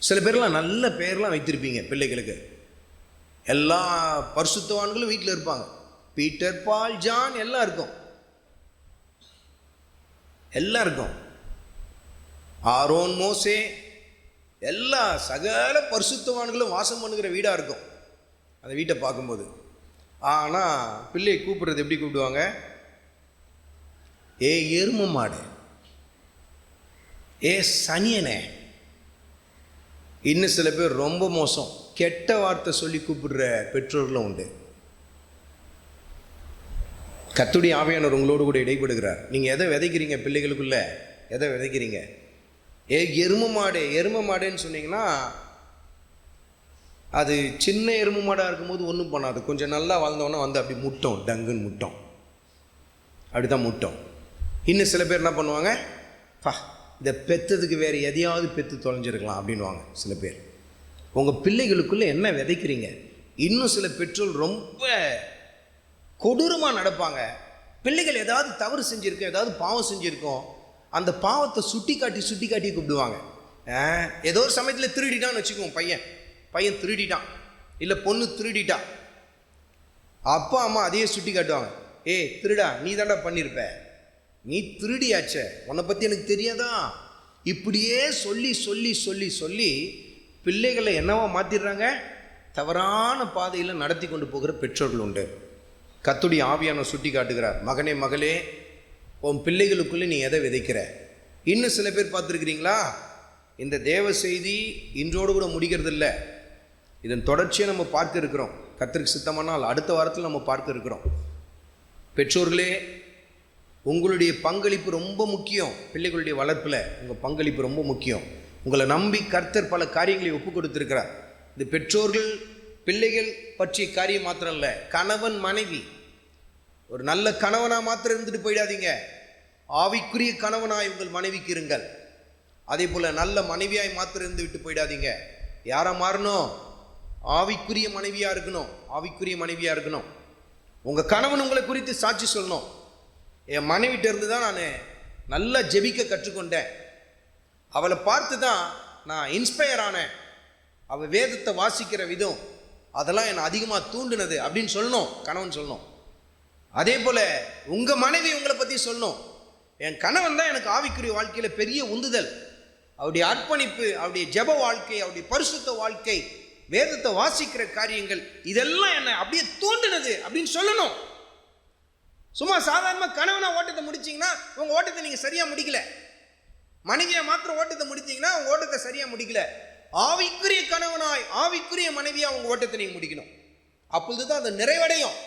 சில பேர்லாம் நல்ல பேர்லாம் வைத்திருப்பீங்க பிள்ளைகளுக்கு. எல்லா பரிசுத்தவான்களும் வீட்டில் இருப்பாங்க. பீட்டர், பால், ஜான் எல்லாம் இருக்கும். ஆரோன், மோசே, எல்லா சகல பரிசுத்தவான்களும் வாசம் பண்ணுகிற வீடாக இருக்கும் அந்த வீட்டை பார்க்கும்போது. ஆனால் பிள்ளையை கூப்பிடுறது எப்படி கூப்பிடுவாங்க? ஏ எரும மாடு, ஏ சனியனே. இன்னும் சில பேர் ரொம்ப மோசம், கெட்ட வார்த்தை சொல்லி கூப்பிடுற பெற்றோர்களும் உண்டு. கர்த்தருடைய ஆவியானவர் உங்களோடு கூட இடைப்படுகிறார். நீங்கள் எதை விதைக்கிறீங்க? பிள்ளைகளுக்குள்ள எதை விதைக்கிறீங்க? எரும மாடுன்னு சொன்னீங்கன்னா அது சின்ன எரும மாடாக இருக்கும்போது ஒன்றும் பண்ணாது. கொஞ்சம் நல்லா வளர்ந்தோன்னா அப்படி முட்டும், டங்குன்னு முட்டும், அப்படிதான் முட்டும். இன்னும் சில பேர் என்ன பண்ணுவாங்க? இதை பெற்றதுக்கு வேறு எதையாவது பெற்று தொலைஞ்சிருக்கலாம் அப்படின்வாங்க சில பேர். உங்கள் பிள்ளைகளுக்குள்ளே என்ன விதைக்கிறீங்க? இன்னும் சில பெற்றோர் ரொம்ப கொடூரமாக நடப்பாங்க. பிள்ளைகள் ஏதாவது தவறு செஞ்சுருக்கோம், ஏதாவது பாவம் செஞ்சுருக்கோம், அந்த பாவத்தை சுட்டி காட்டி கூப்பிடுவாங்க. ஏதோ ஒரு சமயத்தில் திருடிட்டான்னு வச்சுக்குவோம். பையன் திருடிட்டான், இல்லை பொண்ணு திருடிட்டா, அப்பா அம்மா அதையே சுட்டி காட்டுவாங்க. திருடா, நீ தாண்டா பண்ணியிருப்ப, நீ திருடியாச்ச, உன்னை பற்றி எனக்கு தெரியாதா? இப்படியே சொல்லி பிள்ளைகளை என்னவா மாற்றிடுறாங்க? தவறான பாதையில் நடத்தி கொண்டு போகிற பெற்றோர்கள் உண்டு. கர்த்தருடைய ஆவியானவர் சுட்டி காட்டுகிறார். மகனே, மகளே, உன் பிள்ளைகளுக்குள்ளே நீ எதை விதைக்கிற? இன்னும் சில பேர் பார்த்துருக்கிறீங்களா? இந்த தேவ செய்தி இன்றோடு கூட முடிகிறது இல்லை. இதன் தொடர்ச்சியை நம்ம பார்க்க இருக்கிறோம். கர்த்தருக்கு சித்தமானால் அடுத்த வாரத்தில் நம்ம பார்க்க இருக்கிறோம். பெற்றோர்களே, உங்களுடைய பங்களிப்பு ரொம்ப முக்கியம். பிள்ளைகளுடைய வளர்ப்பில் உங்கள் பங்களிப்பு ரொம்ப முக்கியம். உங்களை நம்பி கர்த்தர் பல காரியங்களை ஒப்பு கொடுத்திருக்கிறார். இந்த பெற்றோர்கள் பிள்ளைகள் பற்றிய காரியம் மாத்திரம் இல்லை, கணவன் மனைவி ஒரு நல்ல கணவனாக மாத்திரம் இருந்துட்டு போயிடாதீங்க. ஆவிக்குரிய கணவனாய் உங்கள் மனைவிக்கு இருங்கள். அதே போல நல்ல மனைவியாய் மாத்திரம் இருந்து விட்டு போயிடாதீங்க. யாரா மாறணும்? ஆவிக்குரிய மனைவியா இருக்கணும். ஆவிக்குரிய மனைவியா இருக்கணும். உங்க கணவன் உங்களை குறித்து சாட்சி சொல்லணும். என் மனைவிட்ட இருந்து தான் நான் நல்லா ஜெபிக்க கற்றுக்கொண்டேன், அவளை பார்த்து தான் நான் இன்ஸ்பயர் ஆனேன், அவள் வேதத்தை வாசிக்கிற விதம் அதெல்லாம் என்னை அதிகமாக தூண்டினது அப்படின்னு சொல்லணும், கணவன் சொல்லணும். அதே போல் உங்கள் மனைவி உங்களை பற்றி சொல்லணும், என் கணவன் தான் எனக்கு ஆவிக்குரிய வாழ்க்கையில் பெரிய உந்துதல், அவருடைய அர்ப்பணிப்பு, அவருடைய ஜெப வாழ்க்கை, அவருடைய பரிசுத்த வாழ்க்கை, வேதத்தை வாசிக்கிற காரியங்கள் இதெல்லாம் என்னை அப்படியே தூண்டினது அப்படின்னு சொல்லணும். சும்மா சாதாரணமாக கணவனா ஓட்டத்தை முடிச்சிங்கன்னா உங்கள் ஓட்டத்தை நீங்கள் சரியாக முடிக்கல. மனைவியை மாத்திரம் ஓட்டத்தை முடித்தீங்கன்னா உங்கள் ஓட்டத்தை சரியாக முடிக்கல. ஆவிக்குரிய கணவனாய் ஆவிக்குரிய மனைவியா உங்கள் ஓட்டத்தை நீங்கள் முடிக்கணும். அப்பொழுதுதான் அது நிறைவடையும்,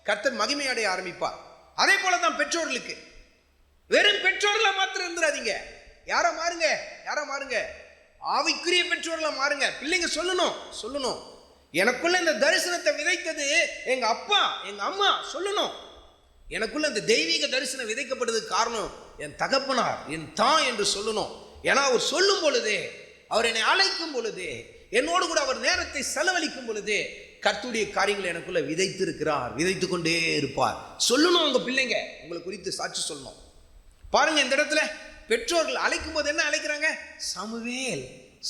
கர்த்தர் மகிமை அடைய ஆரம்பிப்பார். அதே போல தான் பெற்றோர்களுக்கு, வெறும் பெற்றோர்களா மாத்திரம் இருந்துடாதீங்க. யாரா மாறுங்க, யாரா மாறுங்க, ஆவிக்குரிய பெற்றோர்களா மாறுங்க. பிள்ளைங்க சொல்லணும், எனக்குள்ள இந்த தரிசனத்தை விதைத்தது எங்க அப்பா எங்க அம்மா சொல்லணும். எனக்குள்ள இந்த தெய்வீக தரிசனம் விதைக்கப்படுறதுக்கு காரணம் என் தகப்பனார், என் தான் என்று சொல்லணும். ஏன்னா அவர் சொல்லும் பொழுதே, அவர் என்னை அழைக்கும் பொழுதே, என்னோடு கூட அவர் நேரத்தை செலவழிக்கும் பொழுதே கர்த்தருடைய காரியங்களை எனக்குள்ள விதைத்திருக்கிறார், விதைத்து கொண்டே இருப்பார். சொல்லணும். உங்க பிள்ளைங்க உங்களை குறித்து சாட்சி சொல்லணும். பாருங்க, இந்த இடத்துல பெற்றோர்கள் அழைக்கும் போது என்ன அழைக்கிறாங்க? சாமுவேல்,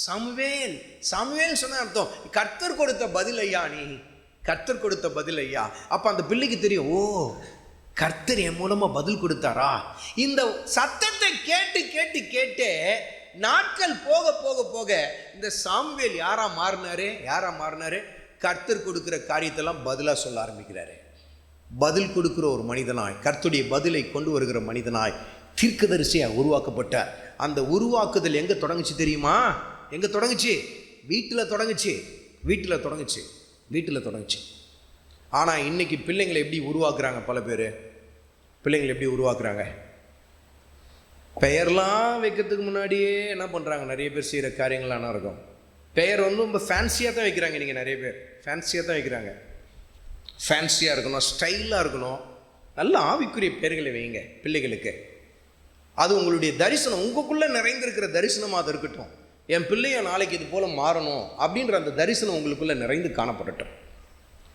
சாமுவேல், சாமுவேல் சொன்ன அர்த்தம் கர்த்தர் கொடுத்த பதில் ஐயா, நீ கர்த்தர் கொடுத்த பதில் ஐயா. அப்ப அந்த பிள்ளைக்கு தெரியும், ஓ கர்த்தர் என் மூலமா பதில் கொடுத்தாரா. இந்த சத்தத்தை கேட்டு கேட்டு கேட்டு நாட்கள் போக போக போக இந்த சாமுவேல் யாரா மாறினாரு? கர்த்தர் கொடுக்கிற காரியத்தெல்லாம் பதிலா சொல்ல ஆரம்பிக்கிறாரு. பதில் கொடுக்கிற ஒரு மனிதனாய், கர்த்தருடைய பதிலை கொண்டு வருகிற மனிதனாய், தீர்க்கதரிசியா உருவாக்கப்பட்ட அந்த உருவாக்குதல் எங்க தொடங்குச்சு தெரியுமா? எங்க தொடங்குச்சு? வீட்டில் தொடங்குச்சு. ஆனால் இன்னைக்கு பிள்ளைங்களை எப்படி உருவாக்குறாங்க? பல பேர் பிள்ளைங்களை எப்படி உருவாக்குறாங்க? பெயர்லாம் வைக்கிறதுக்கு முன்னாடியே என்ன பண்ணுறாங்க? நிறைய பேர் செய்கிற காரியங்கள்லாம் இருக்கும். பெயர் ரொம்ப ஃபேன்சியாக தான் வைக்கிறாங்க. நீங்கள் நிறைய பேர் ஃபேன்சியாக தான் வைக்கிறாங்க. ஃபேன்சியாக இருக்கணும், ஸ்டைலாக இருக்கணும். நல்ல ஆவிக்குரிய பெயர்களை வைங்க பிள்ளைகளுக்கு. அது உங்களுடைய தரிசனம், உங்களுக்குள்ளே நிறைந்திருக்கிற தரிசனமாக அது இருக்கட்டும். என் பிள்ளைய நாளைக்கு இது போல் மாறணும் அப்படின்ற அந்த தரிசனம் உங்களுக்குள்ளே நிறைந்து காணப்படட்டும்.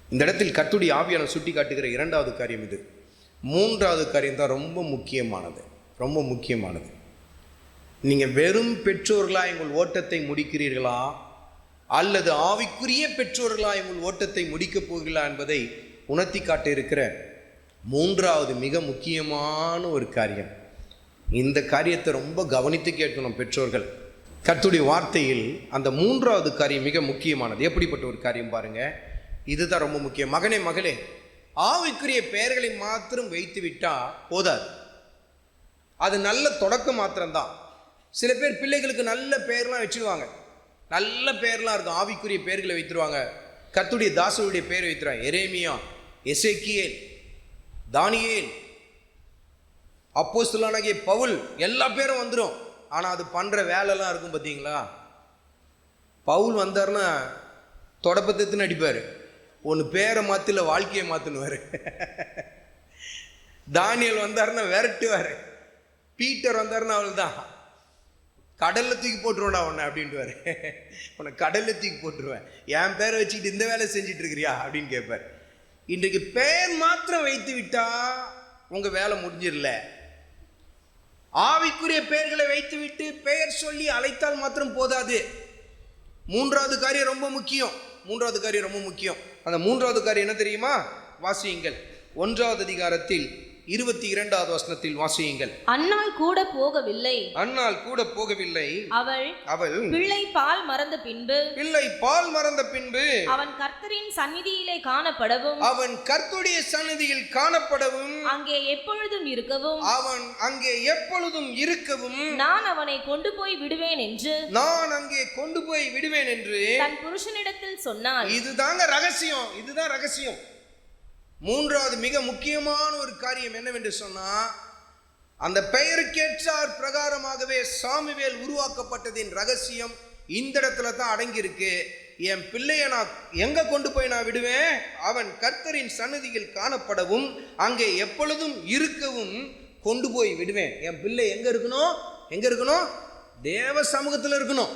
இந்த இடத்தில் கர்த்தருடைய ஆவியான சுட்டி காட்டுகிற இரண்டாவது காரியம் இது. மூன்றாவது காரியம் தான் ரொம்ப முக்கியமானது. நீங்கள் வெறும் பெற்றோர்களாக உங்கள் ஓட்டத்தை முடிக்கிறீர்களா, அல்லது ஆவிக்குரிய பெற்றோர்களாக உங்கள் ஓட்டத்தை முடிக்கப் போகிறீர்களா என்பதை உணர்த்தி காட்ட இருக்கிற மூன்றாவது மிக முக்கியமான ஒரு காரியம். இந்த காரியத்தை ரொம்ப கவனித்து கேட்கணும் பெற்றோர்கள். கர்த்தருடைய வார்த்தையில் அந்த மூன்றாவது காரியம் மிக முக்கியமானது. எப்படிப்பட்ட ஒரு காரியம் பாருங்க, இதுதான் ரொம்ப முக்கியம். மகனே மகளே, ஆவிக்குரிய பெயர்களை மாத்திரம் வைத்து விட்டா போதாது. அது நல்ல தொடக்கம் மாத்திரம்தான். சில பேர் பிள்ளைகளுக்கு நல்ல பெயர்லாம் வச்சுருவாங்க, நல்ல பெயர்லாம் இருக்கும், ஆவிக்குரிய பெயர்களை வைத்துருவாங்க. கர்த்தருடைய தாசனுடைய பெயரை வைத்துருவாங்க. எரேமியா, எசேக்கியேல், தானியேல், அப்போஸ்தலனாகிய பவுல், எல்லா பேரும் வந்துடும். ஆனால் அது பண்ணுற வேலைலாம் இருக்கும் பார்த்தீங்களா? பவுல் வந்தார்னா தொடப்பத்துன்னு அடிப்பார், ஒன்று பேரை மாற்றில வாழ்க்கையை மாற்றினுவார். தானியல் வந்தார்னா விரட்டுவார். பீட்டர் வந்தார்னா அவள் தான் கடலில் தூக்கி போட்டுருவேன்டா உன்னை அப்படின்ட்டுவார். உன்னை கடலில் தூக்கி போட்டுருவேன், என் பேரை வச்சுக்கிட்டு இந்த வேலை செஞ்சிட்டு இருக்கிறியா அப்படின்னு கேட்பார். இன்றைக்கு பெயர் மாத்திரம் வைத்து விட்டா உங்கள் வேலை முடிஞ்சிடல. ஆவிக்குரிய பெயர்களை வைத்துவிட்டு பெயர் சொல்லி அழைத்தால் மாத்திரம் போதாது. மூன்றாவது காரியம் ரொம்ப முக்கியம். அந்த மூன்றாவது காரியம் என்ன தெரியுமா? வாசியுங்கள். 1வது அதிகாரத்தில் 22வது வசனத்தில் வாசியுங்கள். அன்னாள் கூட போகவில்லை, அவள் பிள்ளை பால் மறந்த பின்பு அவன் கர்த்தரின் சந்நிதியிலே காணப்படவும், அவன் கர்த்தருடைய சந்நிதியில் காணப்படவும், அங்கே எப்பொழுதும் இருக்கவும் நான் அவனை கொண்டு போய் விடுவேன் என்று தன் புருஷனிடத்தில் சொன்னாள். இதுதான் ரகசியம். மூன்றாவது மிக முக்கியமான ஒரு காரியம் என்னவென்று சொன்னா, அந்த பெயருக்கேற்றார் பிரகாரமாகவே சாமுவேல் உருவாக்கப்பட்டதின் ரகசியம் இந்த இடத்துல தான் அடங்கியிருக்கு. என் பிள்ளைய நான் எங்க கொண்டு போய் நான் விடுவேன்? அவன் கர்த்தரின் சந்நிதியில் காணப்படவும், அங்கே எப்பொழுதும் இருக்கவும் கொண்டு போய் விடுவேன். என் பிள்ளை எங்க இருக்கணும்? தேவ சமூகத்தில் இருக்கணும்,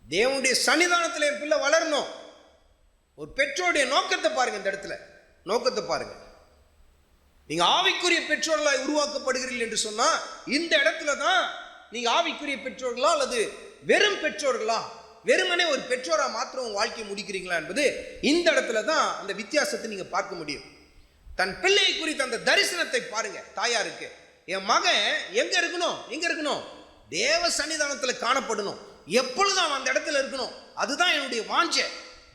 தேவனுடைய சன்னிதானத்தில் என் பிள்ளை வளரணும். ஒரு பெற்றோருடைய நோக்கத்தை பாருங்க, இந்த இடத்துல நோக்கத்தை பாருங்க. நீங்க ஆவிக்குரிய பெற்றோர்களாய் உருவாக்கப்படுகிறீர்கள் என்று சொன்னா இந்த இடத்துல தான் நீங்க ஆவிக்குரிய பெற்றோர்களா அல்லது வெறும் பெற்றோர்களா, வெறுமனே ஒரு பெற்றோரா மாத்திரம் உங்க வாழ்க்கையை முடிக்கிறீங்களா என்பது இந்த இடத்துல தான் அந்த வித்தியாசத்தை நீங்க பார்க்க முடியும். தன் பிள்ளையை குறித்த அந்த தரிசனத்தை பாருங்க தாயாருக்கு. என் மகன் எங்க இருக்கணும், எங்க இருக்கணும், தேவ சன்னிதானத்தில் காணப்படணும், எப்பொழுதும் அவன் அந்த இடத்துல இருக்கணும், அதுதான் என்னுடைய வாஞ்சை,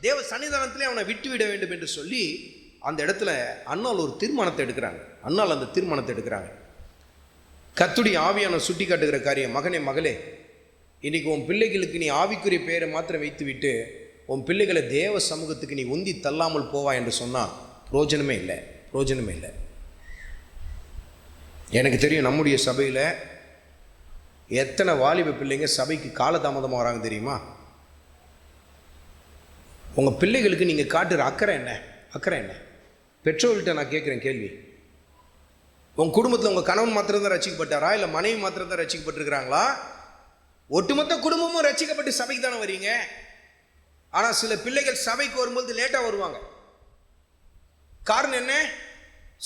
தேவ சன்னிதானத்திலே அவனை விட்டுவிட வேண்டும் என்று சொல்லி அந்த இடத்துல அண்ணால் ஒரு தீர்மானத்தை எடுக்கிறாங்க. அண்ணால் அந்த தீர்மானத்தை எடுக்கிறாங்க. கர்த்தருடைய ஆவியான சுட்டி காட்டுகிற காரியம், மகனே மகளே, இன்னைக்கு உன் பிள்ளைகளுக்கு நீ ஆவிக்குரிய பெயரை மாத்திரம் வைத்து விட்டு உன் பிள்ளைகளை தேவ சமூகத்துக்கு நீ உந்தி தள்ளாமல் போவா என்று சொன்னால் பிரயோஜனமே இல்லை, பிரயோஜனமே இல்லை. எனக்கு தெரியும் நம்முடைய சபையில் எத்தனை வாலிப பிள்ளைங்க சபைக்கு காலதாமதமாக வராங்க தெரியுமா? உங்கள் பிள்ளைகளுக்கு நீங்கள் காட்டுற அக்கறை என்ன, அக்கறை என்ன? பெற்றோர்கள்ட்ட நான் கேட்குறேன் கேள்வி, உங்கள் குடும்பத்தில் உங்கள் கணவன் மாத்திரம் தான் ரசிக்கப்பட்டாரா, இல்லை மனைவி மாத்திரம் தான் ரசிக்கப்பட்டிருக்கிறாங்களா? ஒட்டுமொத்த குடும்பமும் ரசிக்கப்பட்டு சபைக்கு தானே வரீங்க. ஆனால் சில பிள்ளைகள் சபைக்கு வரும்போது லேட்டாக வருவாங்க. காரணம் என்ன?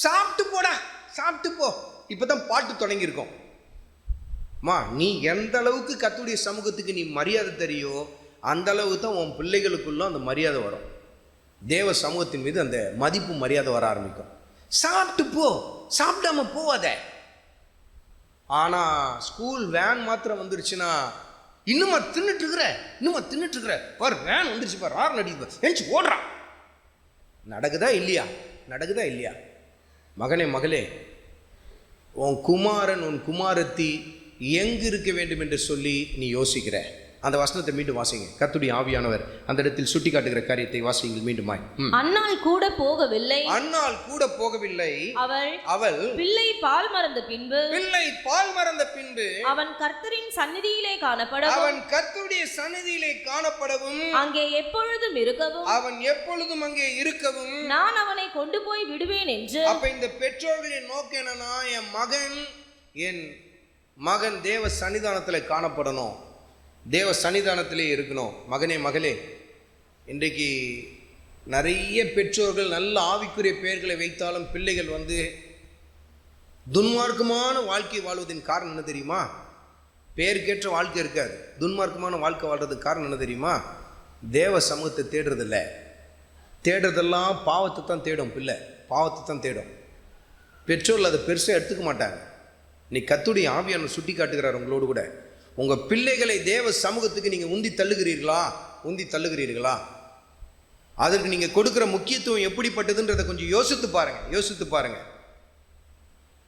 சாப்பிட்டு போடா, சாப்பிட்டு போ, இப்போதான் பாட்டு தொடங்கியிருக்கோம். மா, நீ எந்த அளவுக்கு கர்த்தருடைய சமூகத்துக்கு நீ மரியாதை தெரியும் அந்த அளவுக்கு தான் உன் பிள்ளைகளுக்குள்ள அந்த மரியாதை வரும். தேவ சமூகத்தின் மீது அந்த மதிப்பு மரியாதை வர ஆரம்பிக்கும். சாப்பிட்டு போ, சாப்பிடாம போவாத. ஆனால் ஸ்கூல் வேன் மாத்திரம் வந்துருச்சுன்னா இன்னுமா தின்னுட்டு இருக்கிற, இன்னுமா தின்னுட்டு இருக்கிற, பார் வேன் வந்துருச்சு, பார் ஆறு நடிக்குது, எஞ்சி ஓடுறான். நடக்குதா இல்லையா, நடக்குதா இல்லையா? மகனே மகளே, உன் குமாரன் உன் குமாரத்தி எங்கு இருக்க வேண்டும் என்று சொல்லி நீ யோசிக்கிற. அந்த வசனத்தை மீண்டும் வாசிங்க. கர்த்தருடைய ஆவியானவர் அந்த இடத்தில் சுட்டி காட்டுகிற காரியத்தை வாசிங்கள் மீண்டுமாய். அன்னாள் கூட போகவில்லை, அன்னாள் கூட போகவில்லை, அவள் பிள்ளை பால் மறந்த பின்பு, பிள்ளை பால் மறந்த பின்பு அவன் கர்த்தரின் சந்நிதியிலே காணப்படவும், அவன் கர்த்தருடைய சந்நிதியிலே காணப்படவும், அங்கே எப்பொழுதும் இருக்கவும், அவன் எப்பொழுதும் அங்கே இருக்கவும் நான் அவனை கொண்டு போய் விடுவேன் என்று. அப்ப இந்த பெற்றோர்களின் நோக்கம் என்னன்னா, என் மகன் தேவ சன்னிதானத்தில் காணப்படணும், தேவ சன்னிதானத்திலே இருக்கணும். மகனே மகளே, இன்றைக்கு நிறைய பெற்றோர்கள் நல்ல ஆவிக்குரிய பெயர்களை வைத்தாலும் பிள்ளைகள் துன்மார்க்கமான வாழ்க்கை வாழ்வதின் காரணம் என்ன தெரியுமா? பெயருக்கேற்ற வாழ்க்கை இருக்காது, துன்மார்க்கமான வாழ்க்கை வாழ்றதுக்கு காரணம் என்ன தெரியுமா? தேவ சமூகத்தை தேடுறதில்ல. தேடுறதெல்லாம் பாவத்தை தான் தேடும், பிள்ளை பாவத்தை தான் தேடும். பெற்றோர்கள் அதை பெருசாக எடுத்துக்க மாட்டாங்க. நீ கர்த்தருடைய ஆவியானவர் சுட்டி காட்டுகிறார் உங்களோடு கூட. உங்கள் பிள்ளைகளை தேவ சமூகத்துக்கு நீங்கள் உந்தி தள்ளுகிறீர்களா, உந்தி தள்ளுகிறீர்களா? அதற்கு நீங்கள் கொடுக்குற முக்கியத்துவம் எப்படிப்பட்டதுன்றதை கொஞ்சம் யோசித்து பாருங்கள், யோசித்து பாருங்கள்.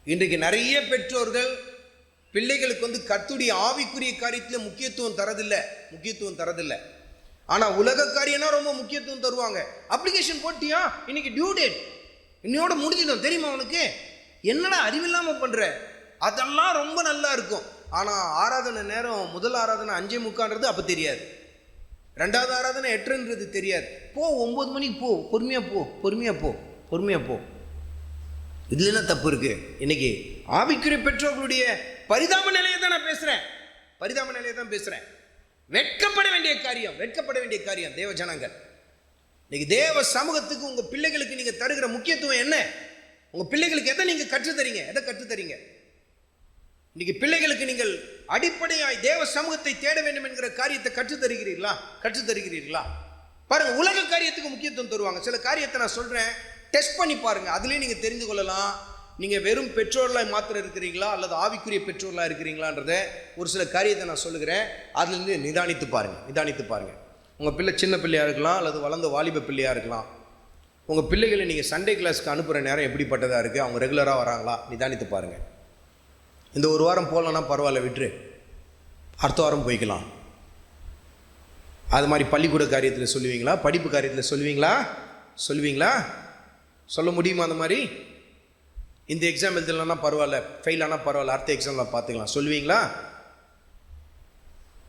இன்றைக்கு நிறைய பெற்றோர்கள் பிள்ளைகளுக்கு கர்த்தருடைய ஆவிக்குரிய காரியத்தில் முக்கியத்துவம் தரதில்லை. ஆனால் உலக காரியம்னா ரொம்ப முக்கியத்துவம் தருவாங்க. அப்ளிகேஷன் போட்டியா, இன்னைக்கு டியூ டேட், இன்னையோட முடிஞ்சிடும் தெரியுமா உனக்கு, என்னடா அறிவில்லாமல் பண்ணுற, அதெல்லாம் ரொம்ப நல்லா இருக்கும். ஆனால் ஆராதனை நேரம், முதல் ஆராதனை 5:45 அப்போ தெரியாது, ரெண்டாவது ஆராதனை 8:00 தெரியாது. போ 9 மணிக்கு போ, பொறுமையாக போ. இதுல என்ன தப்பு இருக்கு? இன்னைக்கு ஆவிக்குரிய பெற்றோர்களுடைய பரிதாப நிலையை தான் நான் பேசுகிறேன், வெட்கப்பட வேண்டிய காரியம் தேவ ஜனங்கள். இன்னைக்கு தேவ சமூகத்துக்கு உங்கள் பிள்ளைகளுக்கு நீங்கள் தருகிற முக்கியத்துவம் என்ன? உங்கள் பிள்ளைகளுக்கு எதை நீங்கள் கற்றுத்தரீங்க? இன்னைக்கு பிள்ளைகளுக்கு நீங்கள் அடிப்படையாய் தேவ சமூகத்தை தேட வேண்டும் என்கிற காரியத்தை கற்றுத்தருகிறீர்களா? பாருங்க, உலக காரியத்துக்கு முக்கியத்துவம் தருவாங்க. சில காரியத்தை நான் சொல்றேன், டெஸ்ட் பண்ணி பாருங்க, அதுலயே நீங்க தெரிந்து கொள்ளலாம் நீங்க வெறும் பெற்றோர்களாய் மாத்திரம் இருக்கிறீங்களா அல்லது ஆவிக்குரிய பெற்றோர்களாக இருக்கிறீங்களான்றத. ஒரு சில காரியத்தை நான் சொல்லுகிறேன், அதுலேருந்து நிதானித்து பாருங்க. உங்கள் பிள்ளை சின்ன பிள்ளையாக இருக்கலாம் அல்லது வளர்ந்த வாலிப பிள்ளையாக இருக்கலாம். உங்கள் பிள்ளைகளை நீங்கள் சண்டே கிளாஸ்க்கு அனுப்புகிற நேரம் எப்படிப்பட்டதாக இருக்குது, அவங்க ரெகுலராக வராங்களா, நிதானித்து பாருங்கள். இந்த ஒரு வாரம் போகலன்னா பரவாயில்ல, விட்டுரு, அடுத்த வாரம் போய்க்கலாம். அது மாதிரி பள்ளிக்கூட காரியத்தில் சொல்லுவீங்களா, படிப்பு காரியத்தில் சொல்லுவீங்களா? சொல்ல முடியுமா? அந்த மாதிரி இந்த எக்ஸாம் எழுதலைன்னா பரவாயில்ல, ஃபெயில் ஆனால் பரவாயில்ல, அடுத்த எக்ஸாமில் பார்த்துக்கலாம் சொல்லுவீங்களா?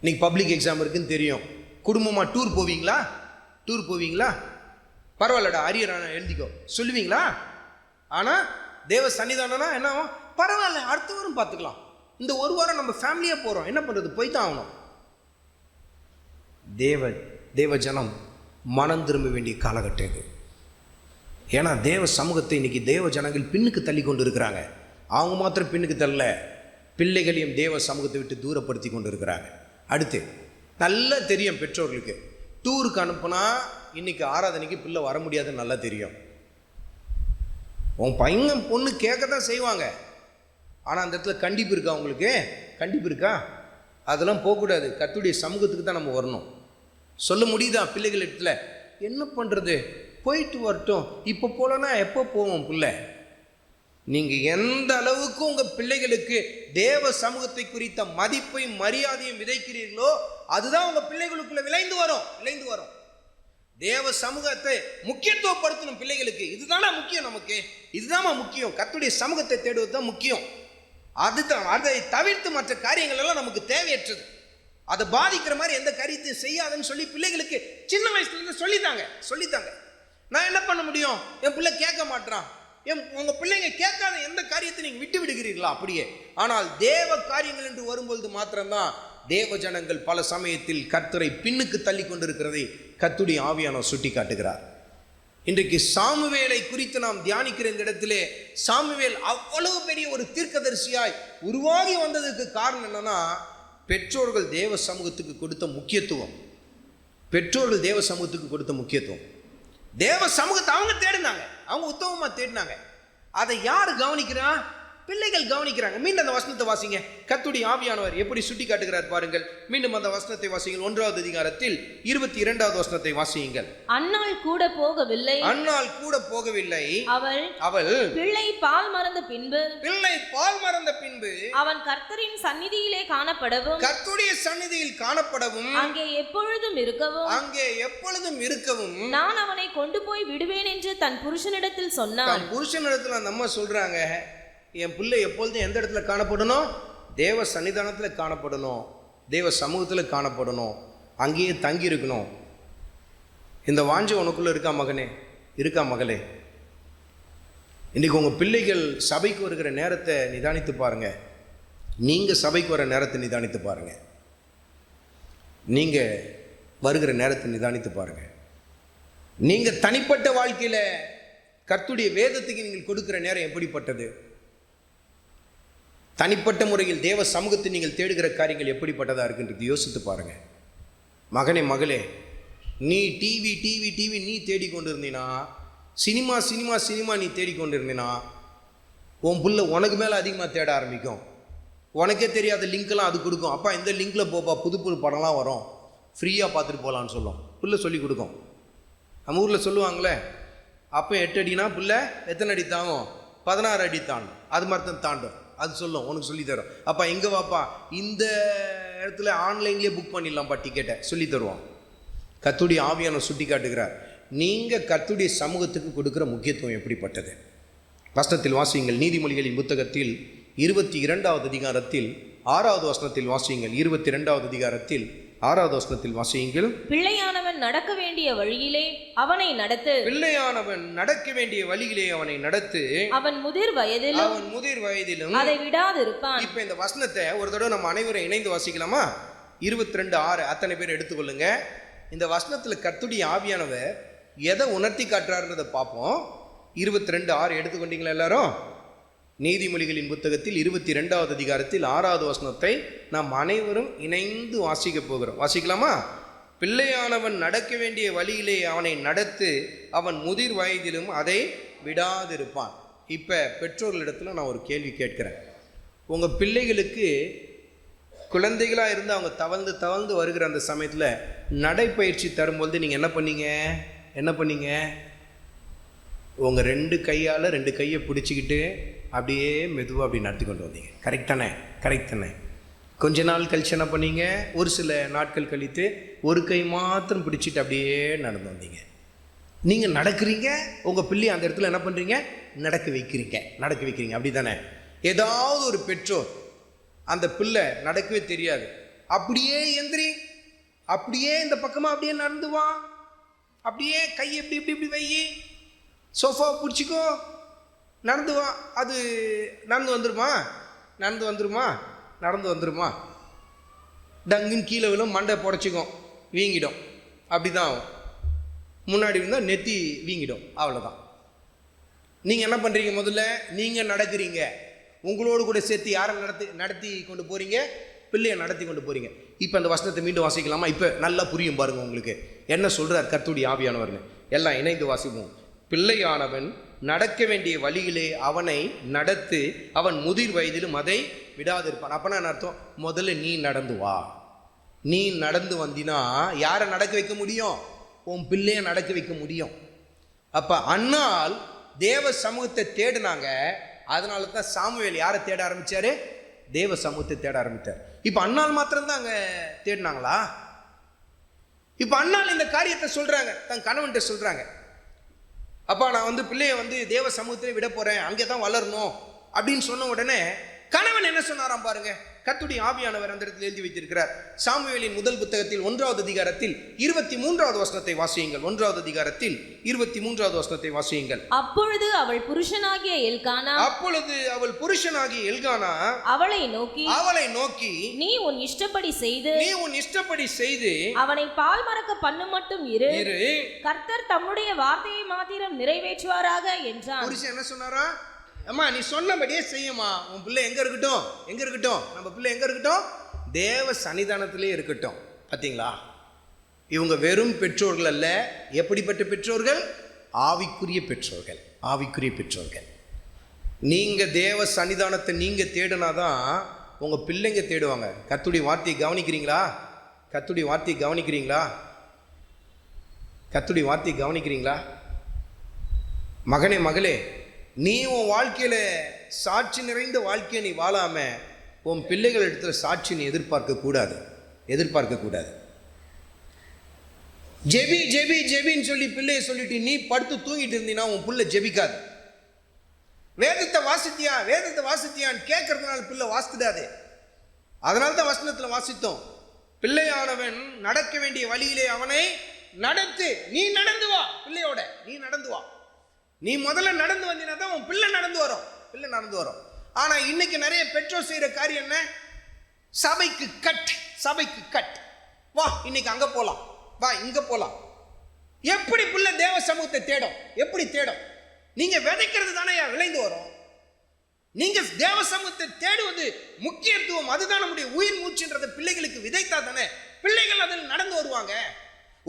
இன்னைக்கு பப்ளிக் எக்ஸாம் இருக்குன்னு தெரியும், குடும்பமாக டூர் போவீங்களா? பரவாயில்லடா, அரியர் எழுதிக்கோ சொல்லுவீங்களா? ஆனால் தேவ சன்னிதானம்னா என்ன, பரவாயில்ல அடுத்த வாரம் பார்த்துக்கலாம், இந்த ஒரு வாரம் நம்ம ஃபேமிலியாக போகிறோம், என்ன பண்ணுறது, போய் தான் ஆகணும். தேவ ஜனம் மனம் திரும்ப வேண்டிய காலகட்டம் இது. ஏன்னா தேவ சமூகத்தை இன்னைக்கு தேவ ஜனங்கள் பின்னுக்கு தள்ளி கொண்டு இருக்கிறாங்க. அவங்க மாத்திரம் பின்னுக்கு தள்ள, பிள்ளைகளையும் தேவ சமூகத்தை விட்டு தூரப்படுத்தி கொண்டு இருக்கிறாங்க. அடுத்து நல்லா தெரியும் பெற்றோர்களுக்கு, டூருக்கு அனுப்புனா இன்னைக்கு ஆராதனைக்கு பிள்ளை வர முடியாதுன்னு நல்லா தெரியும். உன் பையன் பொண்ணு கேட்க தான் செய்வாங்க, ஆனால் அந்த இடத்துல கண்டிப்பு இருக்கா உங்களுக்கு? கண்டிப்பு இருக்கா? அதெல்லாம் போகக்கூடாது. கர்த்தருடைய சமூகத்துக்கு தான் நம்ம வரணும். சொல்ல முடியுதா பிள்ளைகள் இடத்துல? என்ன பண்ணுறது, போயிட்டு வரட்டும், இப்போ போலன்னா எப்போ போவோம் பிள்ளை? நீங்கள் எந்த அளவுக்கு உங்கள் பிள்ளைகளுக்கு தேவ சமூகத்தை குறித்த மதிப்பையும் மரியாதையும் விதைக்கிறீர்களோ அதுதான் உங்கள் பிள்ளைகளுக்குள்ள விளைந்து வரும். தேவ சமூகத்தை முக்கியத்துவப்படுத்தணும் பிள்ளைகளுக்கு. இதுதானா முக்கியம், நமக்கு இதுதான் முக்கியம். கர்த்தருடைய சமூகத்தை தேடுவது தான் முக்கியம். அதுதான். அதை தவிர்த்து மற்ற காரியங்கள் எல்லாம் நமக்கு தேவையற்றது. அதை பாதிக்கிற மாதிரி எந்த காரியத்தையும் செய்யாதுன்னு சொல்லி பிள்ளைகளுக்கு சின்ன வயசுலேருந்து சொல்லித்தாங்க. நான் என்ன பண்ண முடியும், என் பிள்ளை கேட்க மாட்டான். உங்கள் பிள்ளைங்க கேட்காத எந்த காரியத்தை நீங்கள் விட்டு விடுகிறீர்களா அப்படியே. ஆனால் தேவ காரியங்கள் என்று வரும்பொழுது மாத்திரம்தான் தேவ ஜனங்கள் பல சமயத்தில் கர்த்தரை பின்னுக்கு தள்ளி கொண்டிருக்கிறதை கர்த்தருடைய ஆவியானவர் சுட்டி காட்டுகிறார். இன்றைக்கு சாமுவேலை குறித்து நாம் தியானிக்கிற இந்த இடத்திலே, சாமுவேல் அவ்வளவு பெரிய ஒரு தீர்க்கதரிசியாய் உருவாகி வந்ததுக்கு காரணம் என்னன்னா, பெற்றோர்கள் தேவ சமூகத்துக்கு கொடுத்த முக்கியத்துவம். தேவ சமூகத்தை அவங்க தேடினாங்க, அவங்க உத்தமமா தேடினாங்க. அதை யார் கவனிக்கிறா? பிள்ளைகள் கவனிக்கிறாங்க. மீண்டும் அந்த வசனத்தை வாசிங்க. கர்த்தருடைய ஆவியானவர் எப்படி சுட்டி காட்டுகிறார் பாருங்கள். மீண்டும் அந்த வசனத்தை வாசிங்கள். 1வது அதிகாரத்தில் 22வது வசனத்தை வாசியுங்கள். அன்னாள் கூட போகவில்லை, அவள் பிள்ளை பால் மறந்த பின்பு அவன் கர்த்தரின் சந்நிதியிலே காணப்படவும், கர்த்தருடைய சந்நிதியில் காணப்படவும், அங்கே எப்பொழுதும் இருக்கவும் நான் அவனை கொண்டு போய் விடுவேன் என்று தன் புருஷனிடத்தில் சொன்னான். புருஷனிடத்தில் அந்த அம்மா சொல்றாங்க, என் பிள்ளை எப்பொழுதும் எந்த இடத்துல காணப்படணும்? தேவ சன்னிதானத்தில் காணப்படணும், தேவ சமூகத்தில் காணப்படணும், அங்கேயே தங்கி இருக்கணும். இந்த வாஞ்சை உனக்குள்ள இருக்கா மகனே, இருக்கா மகளே? இன்றைக்கி உங்கள் பிள்ளைகள் சபைக்கு வருகிற நேரத்தை நிதானித்து பாருங்க. நீங்கள் சபைக்கு வர நேரத்தை நிதானித்து பாருங்க. நீங்கள் வருகிற நேரத்தை நிதானித்து பாருங்க. நீங்கள் தனிப்பட்ட வாழ்க்கையில் கர்த்தருடைய வேதத்துக்கு நீங்கள் கொடுக்கிற நேரம் எப்படிப்பட்டது? தனிப்பட்ட முறையில் தேவ சமூகத்தை நீங்கள் தேடுகிற காரியங்கள் எப்படிப்பட்டதாக இருக்குன்றது யோசித்து பாருங்கள். மகனே மகளே, நீ டிவி நீ தேடிக்கொண்டு இருந்தீனா, சினிமா நீ தேடிக்கொண்டு இருந்தீனா, உன் புள்ள உனக்கு மேலே அதிகமாக தேட ஆரம்பிக்கும். உனக்கே தெரியாத லிங்க்கெல்லாம் அது கொடுக்கும். அப்பா இந்த லிங்கில் போப்பா, புது படம்லாம் வரும், ஃப்ரீயாக பார்த்துட்டு போகலான்னு சொல்லும். புள்ள சொல்லி கொடுக்கும். நம்ம ஊரில் சொல்லுவாங்களே, அப்போ 8 அடினா பிள்ளை எத்தனை அடி தாங்கும்? 16 அடி தாண்டும். அது மாதிரி தான் தாண்டும். அது சொல்லும், உனக்கு சொல்லி தரும். அப்பா எங்கே வாப்பா, இந்த இடத்துல ஆன்லைன்லேயே புக் பண்ணிடலாம்ப்பா டிக்கெட்டை சொல்லி தருவான். கர்த்தருடைய ஆவியானவர் சுட்டி காட்டுகிறார். நீங்கள் கர்த்தருடைய சமூகத்துக்கு கொடுக்குற முக்கியத்துவம் எப்படிப்பட்டது? வசனத்தில் வாசியுங்கள். நீதிமொழிகளின் புத்தகத்தில் 22வது அதிகாரத்தில் 6வது வசனத்தில் வாசியுங்கள். 22வது அதிகாரத்தில் 6வது வசனத்தில் வாசியுங்கள். பிள்ளையானவன் நடக்க வேண்டிய வழியிலே அவனை நடத்து, அவன் முதிர் வயதிலும் அதை விடாதிருப்பான். இப்ப இந்த வசனத்தை ஒரு தடவை நம்ம அனைவரும் இணைந்து வாசிக்கலாமா? 22:6 அத்தனை பேர் எடுத்துக்கொள்ளுங்க. இந்த வசனத்துல கர்த்தருடைய ஆவியானவர் எதை உணர்த்தி காட்டுறாருன்றதை பார்ப்போம். 22:6 எடுத்துக்கொண்டீங்களா எல்லாரும்? நீதிமொழிகளின் புத்தகத்தில் 22வது அதிகாரத்தில் 6வது வசனத்தை நாம் அனைவரும் இணைந்து வாசிக்க போகிறோம். வாசிக்கலாமா? பிள்ளையானவன் நடக்க வேண்டிய வழியிலே அவனை நடத்து, அவன் முதிர் வயதிலும் அதை விடாதிருப்பான். இப்போ பெற்றோர்களிடத்தில் நான் ஒரு கேள்வி கேட்கிறேன். உங்கள் பிள்ளைகளுக்கு குழந்தைகளாக இருந்து அவங்க தவழ்ந்து வருகிற அந்த சமயத்தில் நடைப்பயிற்சி தரும்பொழுது நீங்கள் என்ன பண்ணீங்க? உங்கள் 2 கையால் 2 கையை பிடிச்சிக்கிட்டு அப்படியே மெதுவாக அப்படி நடத்தி கொண்டு வந்தீங்க. கரெக்ட் தானே? கொஞ்ச நாள் கழிச்சு என்ன பண்ணீங்க? ஒரு சில நாட்கள் கழித்து ஒரு கை மாத்திரம் பிடிச்சிட்டு அப்படியே நடந்து வந்தீங்க. நீங்கள் நடக்கிறீங்க, உங்கள் பிள்ளை அந்த இடத்துல என்ன பண்ணுறீங்க? நடக்க வைக்கிறீங்க. அப்படி தானே? ஏதாவது ஒரு பெற்றோர் அந்த பிள்ளை நடக்கவே தெரியாது, அப்படியே எந்திரி, அப்படியே இந்த பக்கமாக அப்படியே நடந்து வா, அப்படியே கை இப்படி வை, சோஃபா பிடிச்சிக்கோ, நடந்து வா. அது நடந்து வந்துருமா? நடந்து வந்துருமா? டங்குன்னு கீழே விழும், மண்டை புடச்சிக்கும், வீங்கிடும், அப்படி தான் ஆகும். முன்னாடி இருந்தால் நெத்தி வீங்கிடும், அவ்வளோதான். நீங்கள் என்ன பண்ணுறீங்க? முதல்ல நீங்கள் நடக்கிறீங்க, உங்களோடு கூட சேர்த்து யாரை நடத்தி கொண்டு போகிறீங்க? பிள்ளையை நடத்தி கொண்டு போகிறீங்க. இப்போ அந்த வசனத்தை மீண்டும் வாசிக்கலாமா? இப்போ நல்லா புரியும் பாருங்கள் உங்களுக்கு என்ன சொல்கிறார் கர்த்தருடைய ஆவியானவர்னு. எல்லாம் இணைந்து வாசிப்போம். பிள்ளையானவன் நடக்க வேண்டிய வழியிலே அவனை நடத்து, அவன் முதிர் வயதிலும் அதை விடாதிருப்பான். அப்போனா என்ன அர்த்தம்? முதல்ல நீ நடந்து வா. நீ நடந்து வந்தினா யாரை நடக்க வைக்க முடியும்? உன் பிள்ளைய நடக்க வைக்க முடியும். அப்போ அன்னாள் தேவ சமூகத்தை தேடினாங்க. அதனால தான் சாமுவேல் யாரை தேட ஆரம்பித்தார்? தேவ சமூகத்தை தேட ஆரம்பித்தார். இப்போ அன்னாள் மாத்திரம்தான் அங்கே தேடினாங்களா? இப்போ அன்னாள் இந்த காரியத்தை சொல்கிறாங்க, தன் கணவன்கிட்ட சொல்கிறாங்க, அப்பா நான் பிள்ளைய தேவ சமூகத்திலே விட போகிறேன், அங்கே தான் வளரணும் அப்படின்னு சொன்ன உடனே கணவன் என்ன சொன்னாராம் பாருங்க. கர்த்தருடைய ஆவியானவர் அந்த இடத்தில் எழுதி வைத்திருக்கிறார். சாமுவேலின் முதல் புத்தகத்தில் 1வது அதிகாரத்தில் 23வது வசனத்தை வாசியுங்கள். 1வது அதிகாரத்தில் 23வது வசனத்தை வாசியுங்கள். அப்பொழுது அவள் புருஷனாகிய எல்கானா அவளை நோக்கி நீ உன் இஷ்டப்படி செய்து அவனை பால் மறக்க பண்ணு மட்டும் இரு, கர்த்தர் தம்முடைய வார்த்தையை மாத்திரம் நிறைவேற்றுவாராக என்றான். புருஷன் என்ன சொன்னாரா? அம்மா நீ சொன்னபடியே செய்யுமா, உன் பிள்ளை எங்க இருக்கட்டும், நம்ம பிள்ளை எங்க இருக்கட்டும்? தேவ சன்னிதானத்திலே இருக்கட்டும். பார்த்தீங்களா? இவங்க வெறும் பெற்றோர்கள் அல்ல. எப்படிப்பட்ட பெற்றோர்கள்? ஆவிக்குரிய பெற்றோர்கள். நீங்க தேவ சன்னிதானத்தை நீங்க தேடினாதான் உங்க பிள்ளைங்க தேடுவாங்க. கர்த்தருடைய வார்த்தையை கவனிக்கிறீங்களா? மகனே மகளே, நீ உன் வாழ்க்கையில் சாட்சி நிறைந்த வாழ்க்கையை நீ வாழாம உன் பிள்ளைகள் இடத்துல சாட்சி நீ எதிர்பார்க்க கூடாது. ஜெபின்னு சொல்லி பிள்ளையை சொல்லிட்டு நீ படுத்து தூங்கிட்டு இருந்தீங்கன்னா உன் பிள்ளை ஜெபிக்காது. வேதத்தை வாசித்தியான்னு கேட்கறதுனால பிள்ளை வாசித்துடாது. அதனால தான் வசனத்தில் வாசித்தோம், பிள்ளையானவன் நடக்க வேண்டிய வழியிலே அவனை நடத்து. நீ நடந்து வா, பிள்ளையோட நீ நடந்து வா. நீ முதல்ல நடந்து வந்தீங்கன்னா தான் உன் பிள்ளை நடந்து வரும். ஆனா இன்னைக்கு நிறைய பெற்றோர் செய்யற காரியம் என்ன? சபைக்கு கட், வா இன்னைக்கு அங்க போலாம், வா இங்க போலாம். எப்படி பிள்ளை தேவ சமூகத்தை தேடும்? நீங்க விதைக்கிறது தானே விளைந்து வரும். நீங்க தேவ சமூகத்தை தேடுவது முக்கியத்துவம், அதுதான் நம்முடைய உயிர் மூச்சுன்றதை பிள்ளைகளுக்கு விதைத்தா தானே பிள்ளைகள் அதில் நடந்து வருவாங்க.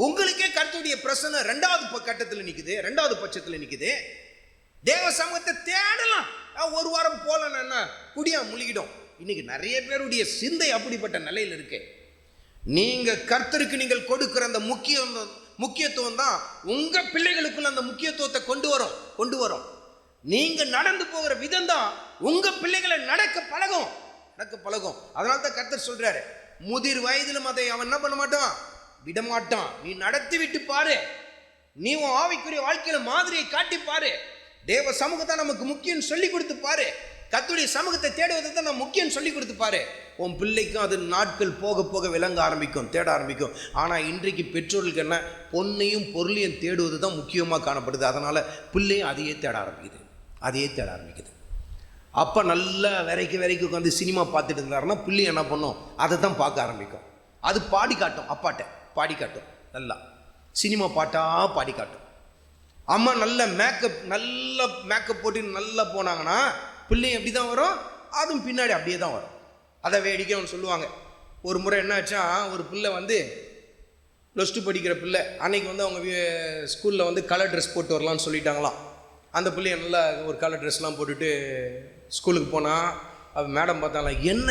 உங்களுக்கே கர்த்தருடைய பிரசன்னம் 2வது கட்டத்தில் நிக்குது, 2வது பட்சத்தில் நிக்குது. தேவ சமூகத்தை தேடலாம். ஒரு வாரம் போலன்னா குடியா முழுகிடும். இன்னைக்கு நிறைய பேருடைய சிந்தை அப்படிப்பட்ட நிலையில் இருக்கு. நீங்க கர்த்தருக்கு நீங்கள் கொடுக்கிற அந்த முக்கியத்துவம் தான் உங்க பிள்ளைகளுக்குள்ள அந்த முக்கியத்துவத்தை கொண்டு வரும். நீங்க நடந்து போகிற விதம் தான் உங்க பிள்ளைகளை நடக்க பழகும். அதனால தான் கர்த்தர் சொல்றாரு, முதிர் வயதிலும் அதை அவன் என்ன பண்ண மாட்டான், விடமாட்டான். நீ நடத்தி விட்டு பாரு, நீ உன் ஆவிக்குரிய வாழ்க்கையில மாதிரியை காட்டி பாரு. தேவ சமூகத்தை நமக்கு முக்கியம் சொல்லி கொடுத்து பாரு. கர்த்தருடைய சமூகத்தை தேடுவதை தான் நம்ம முக்கியம் சொல்லி கொடுத்து பாரு. உன் பிள்ளைக்கும் அது நாட்கள் போக போக விளங்க ஆரம்பிக்கும், தேட ஆரம்பிக்கும். ஆனால் இன்றைக்கு பெற்றோர்களுக்கு என்ன, பொன்னையும் பொருளையும் தேடுவது தான் முக்கியமாக காணப்படுது. அதனால பிள்ளையும் அதையே தேட ஆரம்பிக்குது. அப்போ நல்லா வரைக்கும் உட்காந்து சினிமா பார்த்துட்டு இருந்தாருன்னா பிள்ளை என்ன பண்ணும், அதை தான் பார்க்க ஆரம்பிக்கும். அது பாடி காட்டும், அப்பாட்ட பாடி காட்டும், நல்லா சினிமா பாட்டாக பாடி காட்டும். அம்மா நல்ல மேக்கப் போட்டு நல்லா போனாங்கன்னா பிள்ளை எப்படி தான் வரும், அதுவும் பின்னாடி அப்படியே தான் வரும். அதை வேடிக்கை அவன் சொல்லுவாங்க. ஒரு முறை என்ன ஆச்சா, ஒரு பிள்ளை +2 படிக்கிற பிள்ளை அன்னைக்கு அவங்க ஸ்கூலில் கலர் ட்ரெஸ் போட்டு வரலான்னு சொல்லிட்டாங்களாம். அந்த பிள்ளைய நல்லா ஒரு கலர் ட்ரெஸ்லாம் போட்டுட்டு ஸ்கூலுக்கு போனால் அவள் மேடம் பார்த்தாலாம், என்ன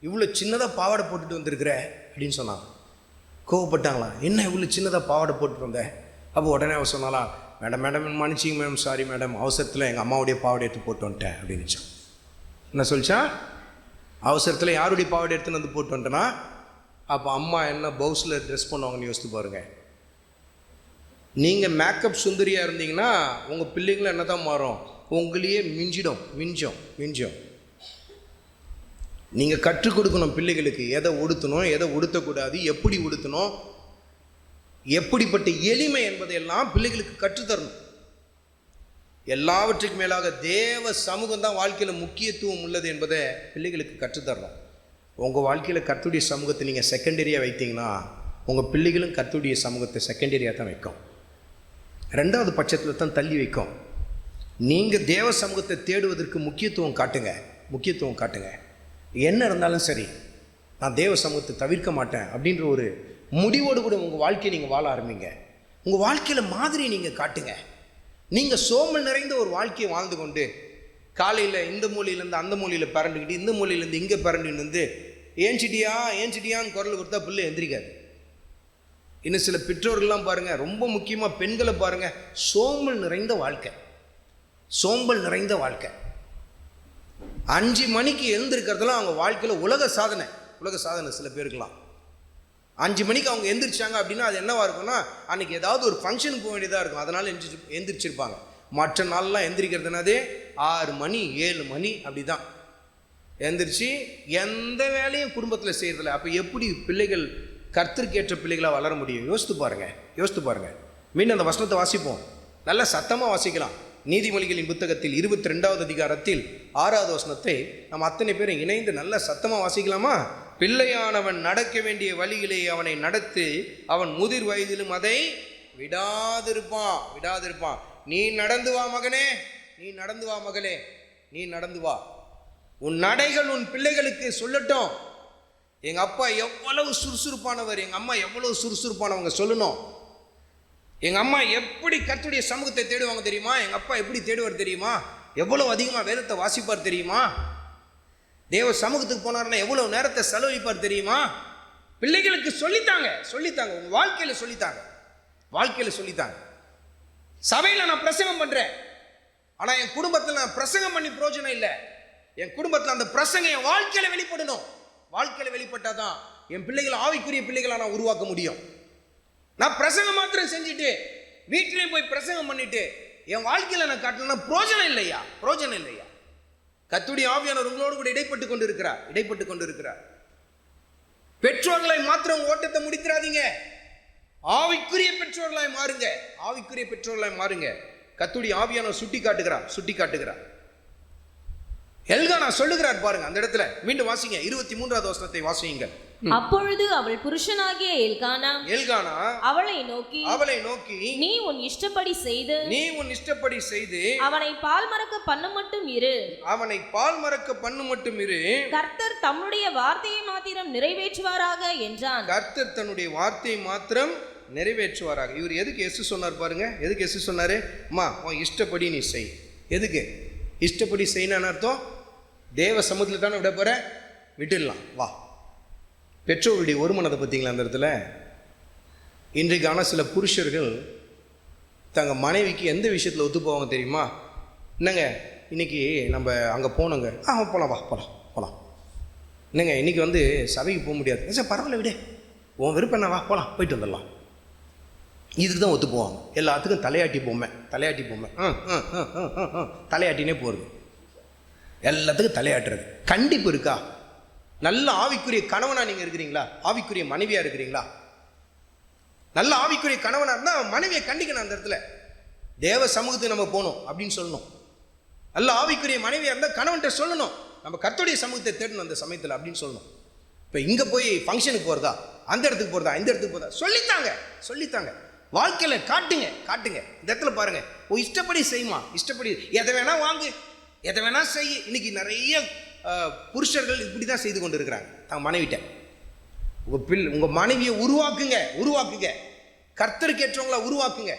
இவ்வளோ சின்னதாக பாவாடை போட்டுட்டு வந்திருக்கிற அப்படின்னு சொன்னாங்க. கோவப்பட்டாங்களாம், என்ன இவ்வளோ சின்னதாக பாவாடை போட்டுட்டு வந்தேன். அப்போ உடனே அவள் சொன்னாலாம், மேடம் மன்னிச்சிங்க மேம், சாரி மேடம், அவசரத்தில் எங்கள் அம்மாவுடைய பாவாடை எடுத்து போட்டு வந்துட்டேன் அப்படின்னுச்சான். என்ன சொல்லிச்சான், அவசரத்தில் யாருடைய பாவாடை எடுத்துன்னு போட்டு வந்துட்டேன்னா, அப்போ அம்மா என்ன பவுஸில் ட்ரெஸ் பண்ணுவாங்கன்னு யோசித்து பாருங்கள். நீங்கள் மேக்கப் சுந்தரியாக இருந்தீங்கன்னா உங்கள் பிள்ளைங்களும் என்ன தான் மாறும், உங்களையே மிஞ்சும். நீங்கள் கற்றுக் கொடுக்கணும் பிள்ளைகளுக்கு, எதை உடுத்தணும், எதை உடுத்தக்கூடாது, எப்படி உடுத்தணும், எப்படிப்பட்ட எளிமை என்பதையெல்லாம் பிள்ளைகளுக்கு கற்றுத்தரணும். எல்லாவற்றுக்கும் மேலாக தேவ சமூகம் தான் வாழ்க்கையில் முக்கியத்துவம் உள்ளது என்பதை பிள்ளைகளுக்கு கற்றுத்தரணும். உங்கள் வாழ்க்கையில் கர்த்தருடைய சமூகத்தை நீங்கள் செகண்டரியாக வைத்தீங்கன்னா உங்கள் பிள்ளைகளும் கர்த்தருடைய சமூகத்தை செகண்டரியாக தான் வைக்கும், ரெண்டாவது பட்சத்தில் தான் தள்ளி வைக்கும். நீங்கள் தேவ சமூகத்தை தேடுவதற்கு முக்கியத்துவம் காட்டுங்க. என்ன இருந்தாலும் சரி, நான் தேவ சமூகத்தை தவிர்க்க மாட்டேன் அப்படின்ற ஒரு முடிவோடு கூட உங்கள் வாழ்க்கையை நீங்கள் வாழ ஆரம்பிங்க. உங்கள் வாழ்க்கையில் மாதிரி நீங்கள் காட்டுங்க. நீங்கள் சோம்பல் நிறைந்த ஒரு வாழ்க்கையை வாழ்ந்து கொண்டு காலையில் இந்த மூலையிலேருந்து அந்த மூலையில் பரண்டுக்கிட்டு இந்த மூலையிலேருந்து இங்கே பரண்டுன்னு வந்து ஏஞ்சிட்டியான்னு குரல் கொடுத்தா பிள்ளை எந்திரிக்காது. இன்னும் சில பெற்றோர்கள்லாம் பாருங்கள், ரொம்ப முக்கியமாக பெண்களை பாருங்கள், சோம்பல் நிறைந்த வாழ்க்கை. 5 மணிக்கு எழுந்திருக்கிறதுலாம் அவங்க வாழ்க்கையில் உலக சாதனை. சில பேருக்குலாம் 5 மணிக்கு அவங்க எந்திரிச்சாங்க அப்படின்னா அது என்னவா இருக்கும்னா, அன்றைக்கி ஏதாவது ஒரு ஃபங்க்ஷனுக்கு போக வேண்டியதாக இருக்கும், அதனால் எந்திரிச்சிருப்பாங்க. மற்ற நாள்லாம் எந்திரிக்கிறதுனாதே 6 மணி 7 மணி அப்படி தான் எந்திரிச்சு எந்த வேலையும் குடும்பத்தில் செய்கிறதில்ல. அப்போ எப்படி பிள்ளைகள் கர்த்தருக்கேற்ற பிள்ளைகளாக வளர முடியும்? யோசித்து பாருங்கள். மீண்டும் அந்த வசனத்தை வாசிப்போம், நல்லா சத்தமாக வாசிக்கலாம். நீதிமொழிகளின் புத்தகத்தில் 22வது அதிகாரத்தில் 6வது வசனத்தை நம்ம அத்தனை பேரும் இணைந்து நல்ல சத்தமாக வாசிக்கலாமா? பிள்ளையானவன் நடக்க வேண்டிய வழியிலே அவனை நடத்து, அவன் முதிர் வயதிலும் அதை விடாதிருப்பான். நீ நடந்து வா மகனே, நீ நடந்து வா. உன் நடைகள் உன் பிள்ளைகளுக்கு சொல்லட்டும், எங்க அப்பா எவ்வளவு சுறுசுறுப்பானவர், எங்க அம்மா எவ்வளவு சுறுசுறுப்பானவங்க சொல்லணும். எங்க அம்மா எப்படி கர்த்தருடைய சமூகத்தை தேடுவாங்க தெரியுமா? எங்க அப்பா எப்படி தேடுவார் தெரியுமா? எவ்வளவு அதிகமாக வேதத்தை வாசிப்பார் தெரியுமா? தேவ சமூகத்துக்கு போனார்னா எவ்வளவு நேரத்தை செலவழிப்பார் தெரியுமா? பிள்ளைகளுக்கு சொல்லித்தாங்க. உங்க வாழ்க்கையில சொல்லித்தாங்க. சபையில் நான் பிரசங்கம் பண்றேன், ஆனா என் குடும்பத்தில் நான் பிரசங்கம் பண்ணி பிரயோஜனம் இல்லை. என் குடும்பத்தில் அந்த பிரசங்கம் என் வாழ்க்கையில வெளிப்படணும். வாழ்க்கையில வெளிப்பட்டாதான் என் பிள்ளைகள் ஆவிக்குரிய பிள்ளைகளை நான் உருவாக்க முடியும். நான் பிரசங்கம் மாத்திரம் செஞ்சுட்டு வீட்டிலையும் போய் பிரசங்கம் பண்ணிட்டு என் வாழ்க்கையில நான் காட்டணும்னா பிரயோஜனம் இல்லையா? கர்த்தருடைய ஆவியானவர் உங்களோடு கூட இடைப்பட்டு கொண்டிருக்கிறார். பெற்றோர்களை மாத்திரம் ஓட்டத்தை முடித்திராதீங்க, ஆவிக்குரிய பெற்றோர்களாய் மாறுங்க. கர்த்தருடைய ஆவியானவர் சுட்டி காட்டுகிறார். எல்கானா சொல்லுகிறார் பாருங்க, அந்த இடத்துல மீண்டும் வாசிங்க, 23வது வசனத்தை வாசிங்க. அப்பொழுது அவள் புருஷனாகிய எல்கானா அவளை நோக்கி நீ உன் இஷ்டப்படி செய்து அவனை பால் மறக்க பண்ண மட்டும் இரு. கர்த்தர் தம்முடைய வார்த்தையை மாத்திரம் நிறைவேற்றுவாராக என்றான். இவர் எதுக்கு எஸ் சொன்னார் பாருங்க, எதுக்கு எஸ் சொன்னாரு? அம்மா உன் இஷ்டப்படி நீ செய். எதுக்கு இஷ்டப்படி செய்யணும்னு அர்த்தம்? தேவ சமூகத்தில் தானே விட போற, விட்டுடலாம் வா. பெற்றோருடைய ஒரு மனதை பார்த்தீங்களா அந்த இடத்துல? இன்றைக்கான சில புருஷர்கள் தங்கள் மனைவிக்கு எந்த விஷயத்தில் ஒத்து போவாங்க தெரியுமா? என்னங்க இன்னைக்கு நம்ம அங்கே போனோங்க, போகலாம். என்னங்க இன்னைக்கு சபைக்கு போக முடியாது, சார் பரவாயில்ல விடு, உன் விருப்பம் என்ன, வா போகலாம், போயிட்டு வந்துடலாம். இதுக்கு தான் ஒத்து போவாங்க. எல்லாத்துக்கும் தலையாட்டி பொம்மை தலையாட்டினே போகிறது, எல்லாத்துக்கும் தலையாட்டுறது. கண்டிப்பு இருக்கா? நல்ல ஆவிக்குரிய கணவனா நீங்க இருக்கிறீங்களா? ஆவிக்குரிய மனைவியா இருக்கிறீங்களா? நல்ல ஆவிக்குரிய கணவனா இருந்தா மனைவியை கண்டிக்கணும். அந்த இடத்துல தேவ சமூகத்துக்கு நம்ம போகணும் அப்படின்னு சொல்லணும். நல்ல ஆவிக்குரிய மனைவியா இருந்தா கணவன்கிட்ட சொல்லணும், நம்ம கர்த்தருடைய சமூகத்தை தேடணும் அந்த சமயத்தில் அப்படின்னு சொல்லணும். இப்போ இங்கே போய் ஃபங்க்ஷனுக்கு போகிறதா, அந்த இடத்துக்கு போகிறதா, இந்த இடத்துக்கு போகிறதா சொல்லித்தாங்க. வாழ்க்கையில் காட்டுங்க. இந்த இடத்துல பாருங்க, இஷ்டப்படி செய்யுமா, இஷ்டப்படி எதை வேணா வாங்கு, எதை வேணா செய். இன்னைக்கு நிறைய புருஷர்கள் இப்படி தான் செய்து கொண்டு இருக்கிறாங்க தங்க மனைவிட்ட. உங்கள் மனைவியை உருவாக்குங்க. கர்த்தருக்கு ஏற்றவங்களா உருவாக்குங்க.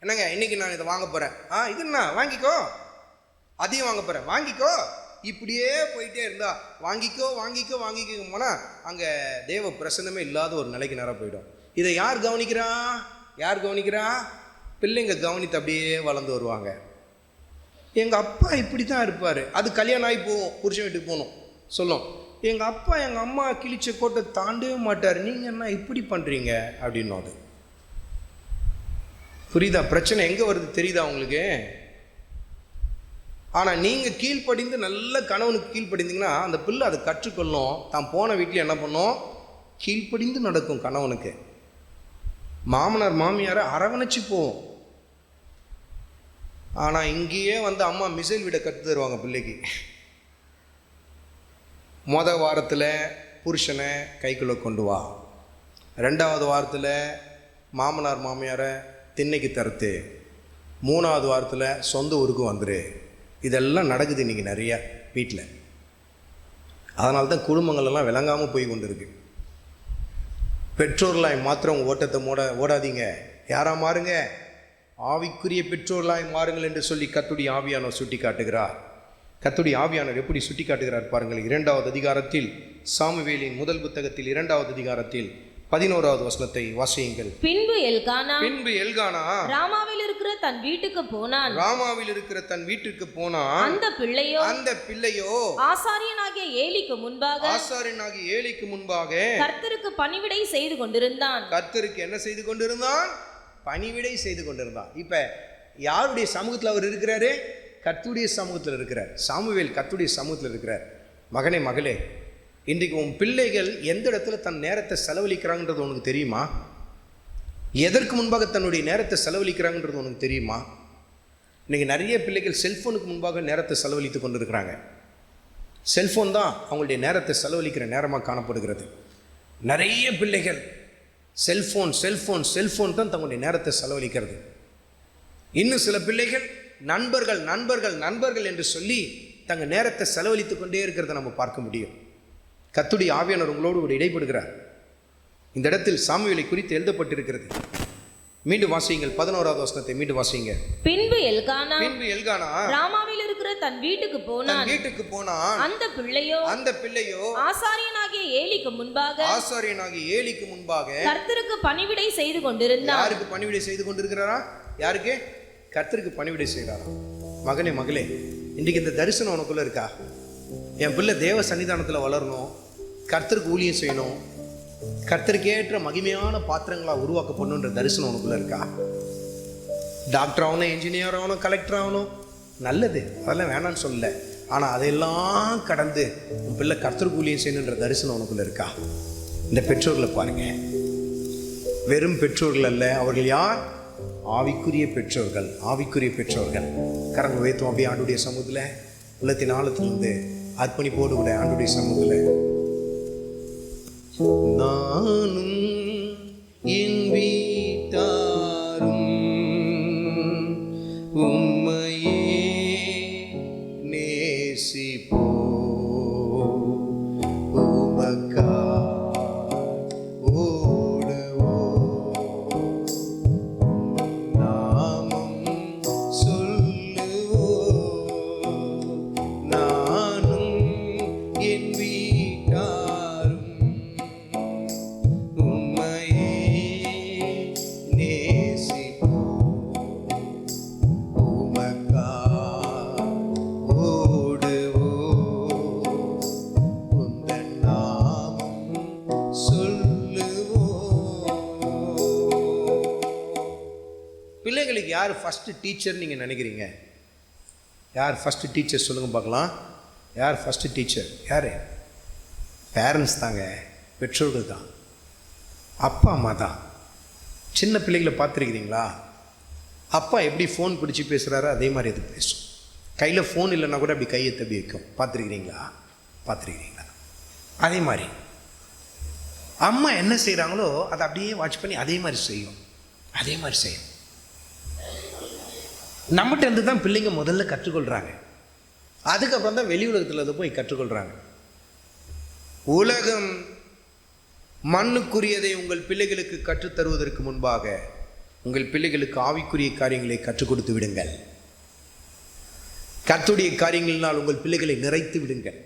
என்னங்க இன்னைக்கு நான் இதை வாங்க போகிறேன், இது என்ன வாங்கிக்கோ, அதையும் வாங்க போகிறேன் வாங்கிக்கோ, இப்படியே போயிட்டே இருந்தா வாங்கிக்கோ போனால் அங்கே தேவ பிரசன்னமே இல்லாத ஒரு நிலைக்கு நேரம் போயிடும். இதை யார் கவனிக்கிறா? பிள்ளைங்க கவனித்து அப்படியே வளர்ந்து வருவாங்க. எங்கள் அப்பா இப்படி தான் இருப்பார், அது கல்யாணம் ஆகி போவோம், புருஷன் வீட்டுக்கு போகணும் சொல்லும், எங்கள் அப்பா எங்கள் அம்மா கிழிச்ச கோட்டை தாண்டவே மாட்டார், நீங்கள் என்ன இப்படி பண்ணுறீங்க அப்படின்னு. அது புரியுதா? பிரச்சனை எங்கே வருது தெரியுதா உங்களுக்கு? ஆனால் நீங்கள் கீழ்ப்படிந்து நல்ல கணவனுக்கு கீழ்ப்படிந்தீங்கன்னா அந்த பிள்ளை அதை கற்றுக்கொள்ளும். தான் போன வீட்டில் என்ன பண்ணும்? கீழ்ப்படிந்து நடக்கும். கணவனுக்கு மாமனார் மாமியாரை அரவணைச்சு போவோம். ஆனால் இங்கேயே வந்து அம்மா மிசைல் விட கற்று தருவாங்க பிள்ளைக்கு. வாரத்தில் புருஷனை கைக்குள்ளே கொண்டு வா, 2வது வாரத்தில் மாமனார் மாமியாரை திண்ணைக்கு தரத்து, 3வது வாரத்தில் சொந்த ஊருக்கு வந்துடு. இதெல்லாம் நடக்குது இன்றைக்கி நிறையா வீட்டில். அதனால தான் குடும்பங்கள்லாம் விளங்காமல் போய் கொண்டு இருக்கு. பெற்றோர்களாய் மாத்திரம் ஓட்டத்தை ஓடாதீங்க. யாராக மாறுங்க? ஆவிக்குரிய பெற்றோர்களாய் மாறுங்கள் என்று சொல்லி கர்த்தருடைய ஆவியானவர் சுட்டி காட்டுகிறார். கர்த்தருடைய ஆவியானவர் எப்படி சுட்டி காட்டுகிறார் பாருங்கள். 2வது அதிகாரத்தில், சாமுவேலின் முதல் புத்தகத்தில் 2வது அதிகாரத்தில் 11வது வசனத்தை வாசியுங்கள். பின்பு எல்கானா ராமாவில் இருக்கிற தன் வீட்டுக்கு போனான். அந்த பிள்ளையோ ஆசாரியனாகிய ஏலிக்கு முன்பாக கர்த்தருக்கு பணிவிடை செய்து கொண்டிருந்தான். கர்த்தருக்கு என்ன செய்து கொண்டிருந்தான்? பணிவிடை செய்து கொண்டிருந்தான். இப்ப யாருடைய சமூகத்தில் அவர் இருக்கிறாரு? கர்த்தருடைய சமூகத்தில் இருக்கிறார். சாமுவேல் கர்த்தருடைய சமூகத்தில் இருக்கிறார். மகனே, மகளே, இன்றைக்கு உன் பிள்ளைகள் எந்த இடத்துல தன் நேரத்தை செலவழிக்கிறாங்கன்றது உனக்கு தெரியுமா? எதற்கு முன்பாக தன்னுடைய நேரத்தை செலவழிக்கிறாங்கன்றது உனக்கு தெரியுமா? இன்றைக்கி நிறைய பிள்ளைகள் செல்ஃபோனுக்கு முன்பாக நேரத்தை செலவழித்து கொண்டு இருக்கிறாங்க. செல்ஃபோன் தான் அவங்களுடைய நேரத்தை செலவழிக்கிற நேரமாக காணப்படுகிறது. நிறைய பிள்ளைகள் செல்ஃபோன் தான் தங்களுடைய நேரத்தை செலவழிக்கிறது. இன்னும் சில பிள்ளைகள் நண்பர்கள் என்று சொல்லி தங்கள் நேரத்தை செலவழித்து கொண்டே இருக்கிறத நம்ம பார்க்க முடியும். கர்த்தருடைய ஆவியானவர் உங்களோடு கூட இடைப்படுகிறார். இந்த இடத்தில் சாமுவேலை குறித்து எழுதப்பட்டிருக்கிறது. மீண்டும் வாசியுங்கள். 11வது வசனத்தை மீண்டும் வாசியுங்க. பின்பு எல்கானா ராமாவில் இருக்கிற தன் வீட்டுக்கு போனான். அந்த பிள்ளையோ ஆசாரியனாகிய ஏலிக்கு முன்பாக கர்த்தருக்கு பணிவிடை செய்து கொண்டிருந்தான். யாருக்கு பணிவிடை செய்து கொண்டிருக்கிறாரா? யாருக்கு? கர்த்தருக்கு பணிவிடை செய்கிறாரா? மகனே, மகளே, இன்றைக்கு இந்த தரிசனம் உனக்குள்ள இருக்கா? என் பிள்ளை தேவ சன்னிதானத்தில் வளரணும், கர்த்தருக்கு ஊழியம் செய்யணும், கர்த்தருக்கு ஏற்ற மகிமையான பாத்திரங்களாக உருவாக்கப்படணுன்ற தரிசனம் உனக்குள்ள இருக்கா? டாக்டர் ஆகணும், என்ஜினியர் ஆகணும், கலெக்டர் ஆகணும், நல்லது, அதெல்லாம் வேணான்னு சொல்லல. ஆனால் அதையெல்லாம் கடந்து உன் பிள்ளை கர்த்தருக்கு ஊழியம் செய்யணுன்ற தரிசனம் உனக்குள்ள இருக்கா? இந்த பெற்றோர்களை பாருங்க. வெறும் பெற்றோர்கள் அல்ல, அவர்கள் யார்? ஆவிக்குரிய பெற்றோர்கள். கரங்க வைத்தோம் அப்படியே ஆண்டுடைய சமூகத்தில், உள்ளத்தின் ஆழத்திலிருந்து அர்ப்பணிப்போடு கூட ஆண்டுடைய சமூகத்தில், நானும் என் வீட்டாரும் உம்மையே நேசிப்போ, உமக்கா ஓடுவோ, நாமம் சொல்லுவோ, நானும் என் வீட்டாரும் உம்மையே நேசிப்போ, உமக்கா ஓடுவோ, உந்தன் நாமம் சொல்லுவோ. பிள்ளைகளுக்கு யார் ஃபர்ஸ்ட் டீச்சர் நீங்கள் நினைக்கிறீங்க? யார் ஃபர்ஸ்ட் டீச்சர் சொல்லுங்க பார்க்கலாம். யார் ஃபர்ஸ்ட் டீச்சர்? யார்? பேரண்ட்ஸ் தாங்க, பெற்றோர்கள் தான், அப்பா அம்மா தான். சின்ன பிள்ளைகளை பார்த்துருக்கிறீங்களா? அப்பா எப்படி ஃபோன் பிடிச்சி பேசுகிறாரோ அதே மாதிரி அது பேசும். கையில் ஃபோன் இல்லைன்னா கூட அப்படி கையை தப்பி வைக்கும். பார்த்துருக்கிறீங்களா? அதே மாதிரி அம்மா என்ன செய்கிறாங்களோ அதை அப்படியே வாட்ச் பண்ணி அதே மாதிரி செய்யும். நம்மகிட்ட இருந்து தான் பிள்ளைங்க முதல்ல கற்றுக்கொள்கிறாங்க. அதுக்கப்புறம் தான் வெளி உலகத்தில் அதை போய் கற்றுக்கொள்கிறாங்க. உலகம் மண்ணுக்குரியதை உங்கள் பிள்ளைகளுக்கு கற்றுத்தருவதற்கு முன்பாக உங்கள் பிள்ளைகளுக்கு ஆவிக்குரிய காரியங்களை கற்றுக் கொடுத்து விடுங்கள். கர்த்தருடைய காரியங்களினால் உங்கள் பிள்ளைகளை நிறைத்து விடுங்கள்.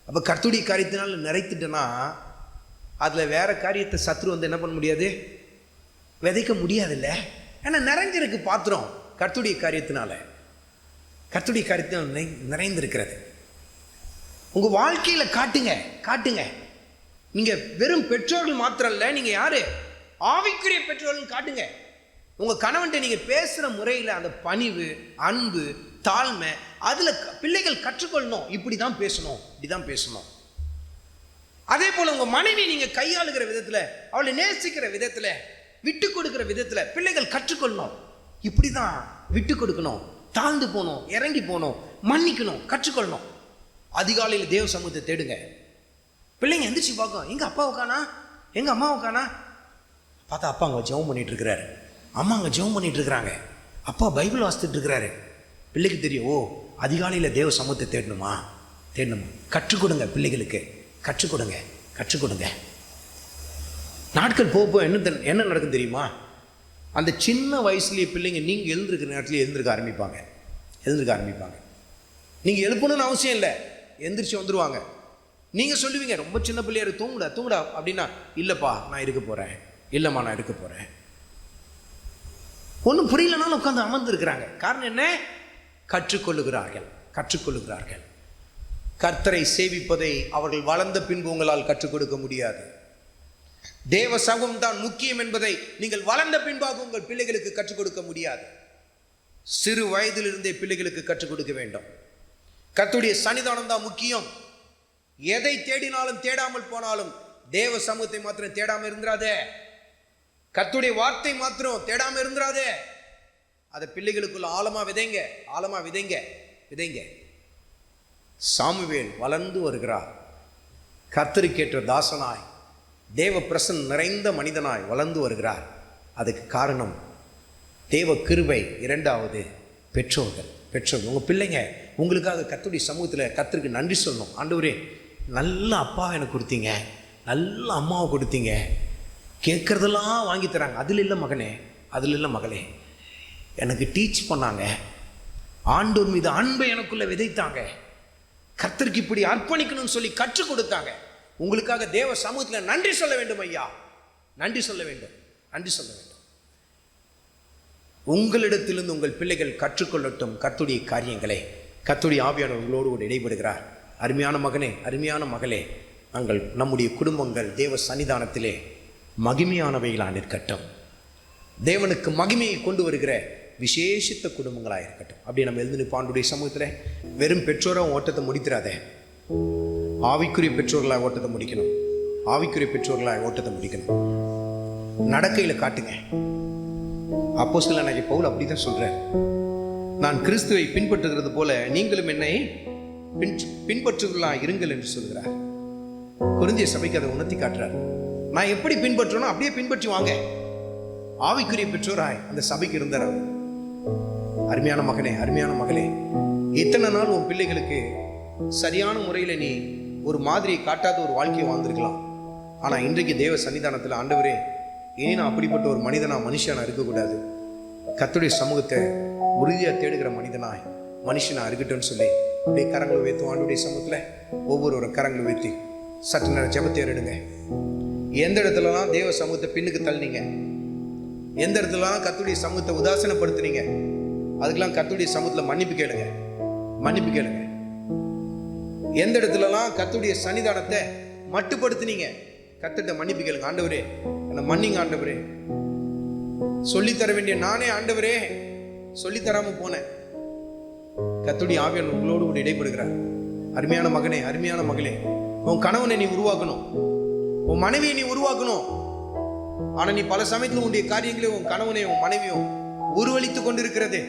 அப்போ கர்த்தருடைய காரியத்தினால் நிறைத்துட்டேன்னா அதில் வேற காரியத்தை சத்ரு வந்து என்ன பண்ண முடியாது? விதைக்க முடியாதுல்ல. ஏன்னா நிறைஞ்சிருக்கு பாத்திரம். கர்த்தருடைய காரியத்தினால நிறைந்திருக்கிறது. உங்கள் வாழ்க்கையில் காட்டுங்க. நீங்கள் வெறும் பெற்றோர்கள் மாத்திரம் இல்லை, நீங்கள் யார்? ஆவிக்குரிய பெற்றோர்கள் காட்டுங்க. உங்கள் கணவன்கிட்ட நீங்கள் பேசுகிற முறையில் அந்த பணிவு, அன்பு, தாழ்மை, அதில் பிள்ளைகள் கற்றுக்கொள்ளணும். இப்படி தான் பேசணும். அதே போல் உங்கள் மனைவி நீங்கள் கையாளுகிற விதத்தில், அவளை நேசிக்கிற விதத்தில், விட்டு கொடுக்கிற விதத்தில் பிள்ளைகள் கற்றுக்கொள்ளணும். இப்படி தான் விட்டு கொடுக்கணும், தாழ்ந்து போகணும், இறங்கி போகணும், மன்னிக்கணும், கற்றுக்கொள்ளணும். அதிகாலையில் தேவ சமூகத்தை தேடுங்க. பிள்ளைங்க எந்திரிச்சு பார்க்கும், எங்கள் அப்பாவை காணா, எங்கள் அம்மாவை காணா. பார்த்தா அப்பா அங்கே ஜெபம் பண்ணிட்டு இருக்கிறாரு, அம்மா அங்கே ஜெபம் பண்ணிட்டு இருக்கிறாங்க, அப்பா பைபிள் வாசித்துட்டு இருக்கிறாரு. பிள்ளைக்கு தெரியும், ஓ அதிகாலையில் தேவ சமூகத்தை தேடணுமா. கற்றுக் கொடுங்க பிள்ளைகளுக்கு, கற்றுக் கொடுங்க. நாட்கள் போக என்ன நடக்கும் தெரியுமா? அந்த சின்ன வயசுலேயே பிள்ளைங்க நீங்கள் எழுந்திருக்கிற நேரத்தில் எழுந்திருக்க ஆரம்பிப்பாங்க. நீங்கள் எழுப்பணும்னு அவசியம் இல்லை, எந்திரிச்சு வந்துடுவாங்க. நீங்கள் சொல்லுவீங்க, ரொம்ப சின்ன பிள்ளையாரு, தூங்குடா அப்படின்னா, இல்லைப்பா நான் இருக்க போகிறேன், இல்லைம்மா நான் இருக்க போகிறேன். ஒன்றும் புரியலனாலும் உட்காந்து அமர்ந்திருக்கிறாங்க. காரணம் என்ன? கற்றுக்கொள்ளுகிறார்கள். கர்த்தரை சேவிப்பதை அவர்கள் வளர்ந்த பின்பு உங்களால் கற்றுக் கொடுக்க முடியாது. தேவ சமூகம் தான் முக்கியம் என்பதை நீங்கள் வளர்ந்த பின்பாக உங்கள் பிள்ளைகளுக்கு கற்றுக் கொடுக்க முடியாது. சிறு வயதிலிருந்தே பிள்ளைகளுக்கு கற்றுக் கொடுக்க வேண்டும். கர்த்தருடைய சன்னிதானம் தான் முக்கியம். எதை தேடினாலும் தேடாமல் போனாலும் தேவ சமூகத்தை மாத்திரம் தேடாமல் இருந்துராதே. கர்த்தருடைய வார்த்தை மாத்திரம் தேடாமல் இருந்துராதே. அதை பிள்ளைகளுக்குள்ள ஆழமா விதைங்க. சாமுவேல் வளர்ந்து வருகிறார். கர்த்தருக்கேற்ற தாசனாய், தேவ பிரசன்னம் நிறைந்த மனிதனாய் வளர்ந்து வருகிறார். அதுக்கு காரணம் தேவ கிருபை. இரண்டாவது பெற்றோர்கள். உங்கள் பிள்ளைங்க உங்களுக்காக கர்த்தருடைய சமூகத்தில் கர்த்தருக்கு நன்றி சொல்லணும். ஆண்டவரே, நல்ல அப்பாவை எனக்கு கொடுத்தீங்க, நல்ல அம்மாவை கொடுத்தீங்க, கேட்குறதெல்லாம் வாங்கி தராங்க, அதில் இல்லை மகனே, அதில் இல்லை மகளே, எனக்கு டீச் பண்ணாங்க, ஆண்டவர் மீது அன்பை எனக்குள்ளே விதைத்தாங்க, கர்த்தருக்கு இப்படி அர்ப்பணிக்கணும்னு சொல்லி கற்றுக் கொடுத்தாங்க. உங்களுக்காக தேவ சமூகத்தில் நன்றி சொல்ல வேண்டும் ஐயா, நன்றி சொல்ல வேண்டும். உங்களிடத்திலிருந்து உங்கள் பிள்ளைகள் கற்றுக்கொள்ளட்டும் கர்த்தருடைய காரியங்களை. கர்த்தருடைய ஆவியானவர் உங்களோடு கூட இடைபடுகிறார். அருமையான மகனே, அருமையான மகளே, நம்முடைய குடும்பங்கள் தேவ சன்னிதானத்திலே மகிமையானவைகளாக நிற்கட்டும். தேவனுக்கு மகிமையை கொண்டு வருகிற விசேஷித்த குடும்பங்களாக இருக்கட்டும். அப்படி நம்ம எழுந்து பாண்டுடைய சமூகத்தில் வெறும் பெற்றோராக ஓட்டத்தை முடித்திராதே. ஆவிக்குரிய பெற்றோர்களாக ஓட்டத்தை முடிக்கணும். நடக்கையில் காட்டுங்க. அப்போஸ்தலனாகிய பவுல் அப்படிதான் சொல்றார், நான் கிறிஸ்துவை பின்பற்றுகிறது போல நீங்களும் என்னை பின்பற்றுவர்களாக இருங்கள் என்று சொல்கிறார். கொரிந்திய சபைக்கு அதை உணர்த்தி காட்டுறார். நான் எப்படி பின்பற்றணும் அப்படியே பின்பற்றி வாங்க. ஆவிக்குரிய பெற்றோராய் அந்த சபைக்கு இருந்தார் அவர். அருமையான மகனே, அருமையான மகளே, இத்தனை நாள் உன் பிள்ளைகளுக்கு சரியான முறையில் நீ ஒரு மாதிரியை காட்டாத ஒரு வாழ்க்கையை வாழ்ந்திருக்கலாம். ஆனால் இன்றைக்கு தேவ சன்னிதானத்தில், ஆண்டவரே, இனி நான் அப்படிப்பட்ட ஒரு மனுஷனா இருக்கக்கூடாது, கர்த்தருடைய சமூகத்தை உறுதியாக தேடுகிற மனுஷனா இருக்கட்டும்னு சொல்லி அப்படியே கரங்களை உயர்த்தும். ஆண்டவருடைய சமூகத்தில் ஒவ்வொரு கரங்களை உயர்த்தி சற்று நேரம் ஜெபத்தை எடுங்க. எந்த இடத்துலலாம் தேவ சமூகத்தை பின்னுக்கு தள்ளினீங்க, எந்த இடத்துலலாம் கர்த்தருடைய சமூகத்தை உதாசீனப்படுத்துனீங்க, அதுக்கெல்லாம் கர்த்தருடைய சமூகத்தில் மன்னிப்பு கேளுங்க. எந்த இடத்துலலாம் கர்த்தருடைய சன்னிதானத்தை மட்டுப்படுத்தினீங்க, கர்த்தர்கிட்ட மன்னிப்பு கேளுங்க. ஆண்டவரே, என்னை மன்னிங்க ஆண்டவரே. சொல்லித்தர வேண்டிய நானே ஆண்டவரே சொல்லித்தராம போனேன். கர்த்தருடைய ஆவியானவர் உங்களோடு கூட இடைபடுகிறார். அருமையான மகனே, அருமையான மகளே, உன் கணவனை நீ உருவாக்கணும், உன் மனைவியை நீ உருவாக்கணும். ஆனா நீ பல சமயத்துல உன்னுடைய காரியங்களையும் உன் கணவனையும் உன் மனைவியும் உருவளித்து கொண்டிருக்கிறது.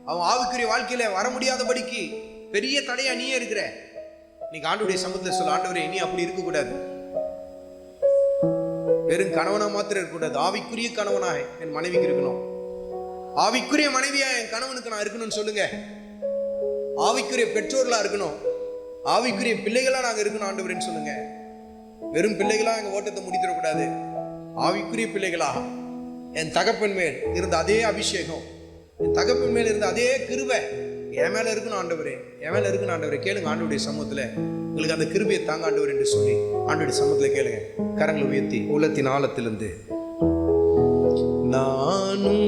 அவன் ஆவிக்குரிய வாழ்க்கையில வர முடியாதபடிக்கு பெரிய தடையா நீயே இருக்கிற. நீங்க ஆண்டவருடைய சமூகத்தில் சொல்ல, ஆண்டவரே, நீ அப்படி இருக்கக்கூடாது. வெறும் கணவனா மாத்திரம் இருக்கக்கூடாது, ஆவிக்குரிய கணவனா என் மனைவிக்கு இருக்கணும், ஆவிக்குரிய மனைவியா என் கணவனுக்கு நான் இருக்கணும்னு சொல்லுங்க. ஆவிக்குரிய பெற்றோர்களா இருக்கணும், ஆவிக்குரிய பிள்ளைகளா நாங்க இருக்கணும் ஆண்டவரேன்னு சொல்லுங்க. வெறும் பிள்ளைகளா எங்க ஓட்டத்தை முடித்திடக்கூடாது, ஆவிக்குரிய பிள்ளைகளா. என் தகப்பன் மேல் இருந்த அதே அபிஷேகம், என் தகப்பன் மேல் இருந்த அதே கிருபை என் மேல இருக்கணும் ஆண்டவரே, என் மேல இருக்கணும் ஆண்டவரே. கேளுங்க ஆண்டவருடைய சமூகத்துல, உங்களுக்கு அந்த கிருபையை தாங்க ஆண்டவர் என்று சொல்லி ஆண்டவருடைய சமூகத்துல கேளுங்க. கரங்களை உயர்த்தி உள்ளத்தின் ஆழத்திலிருந்து, நானும்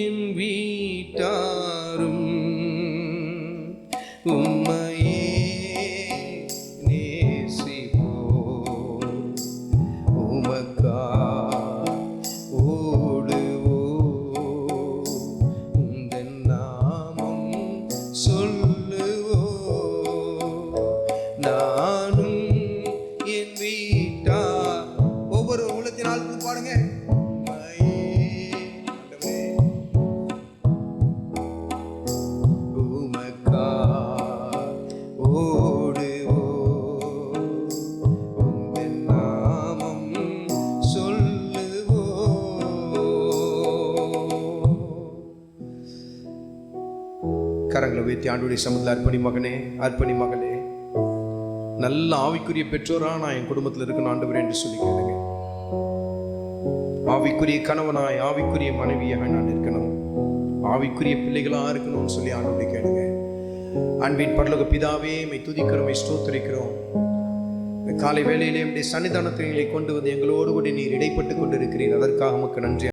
என் வீட்டாரும் உம்மையே நேசிப்போம், உமக்கா வைத்து ஆண்டுடைய சமூகத்தில் அர்ப்பணி மகனே, அர்ப்பணி மகளே, நல்ல ஆவிக்குரிய பெற்றோரா நான் என் குடும்பத்தில் இருக்கணும் ஆண்டவரே என்று சொல்லி கேளுங்க. ஆவிக்குரிய கணவனாய், ஆவிக்குரிய மனைவியாக நான் இருக்கணும், ஆவிக்குரிய பிள்ளைகளா இருக்கணும்னு சொல்லி ஆண்டவரை கேளுங்க. அன்பின் பரலோக பிதாவே, மை துதிக்கிறோம், மை ஸ்தோத்திரிக்கிறோம். காலை வேளையிலே சன்னிதானத்தை கொண்டு வந்து எங்களோடு கூட நீர் இடைப்பட்டு கொண்டு இருக்கிறீர். அதற்காக உமக்கு நன்றி.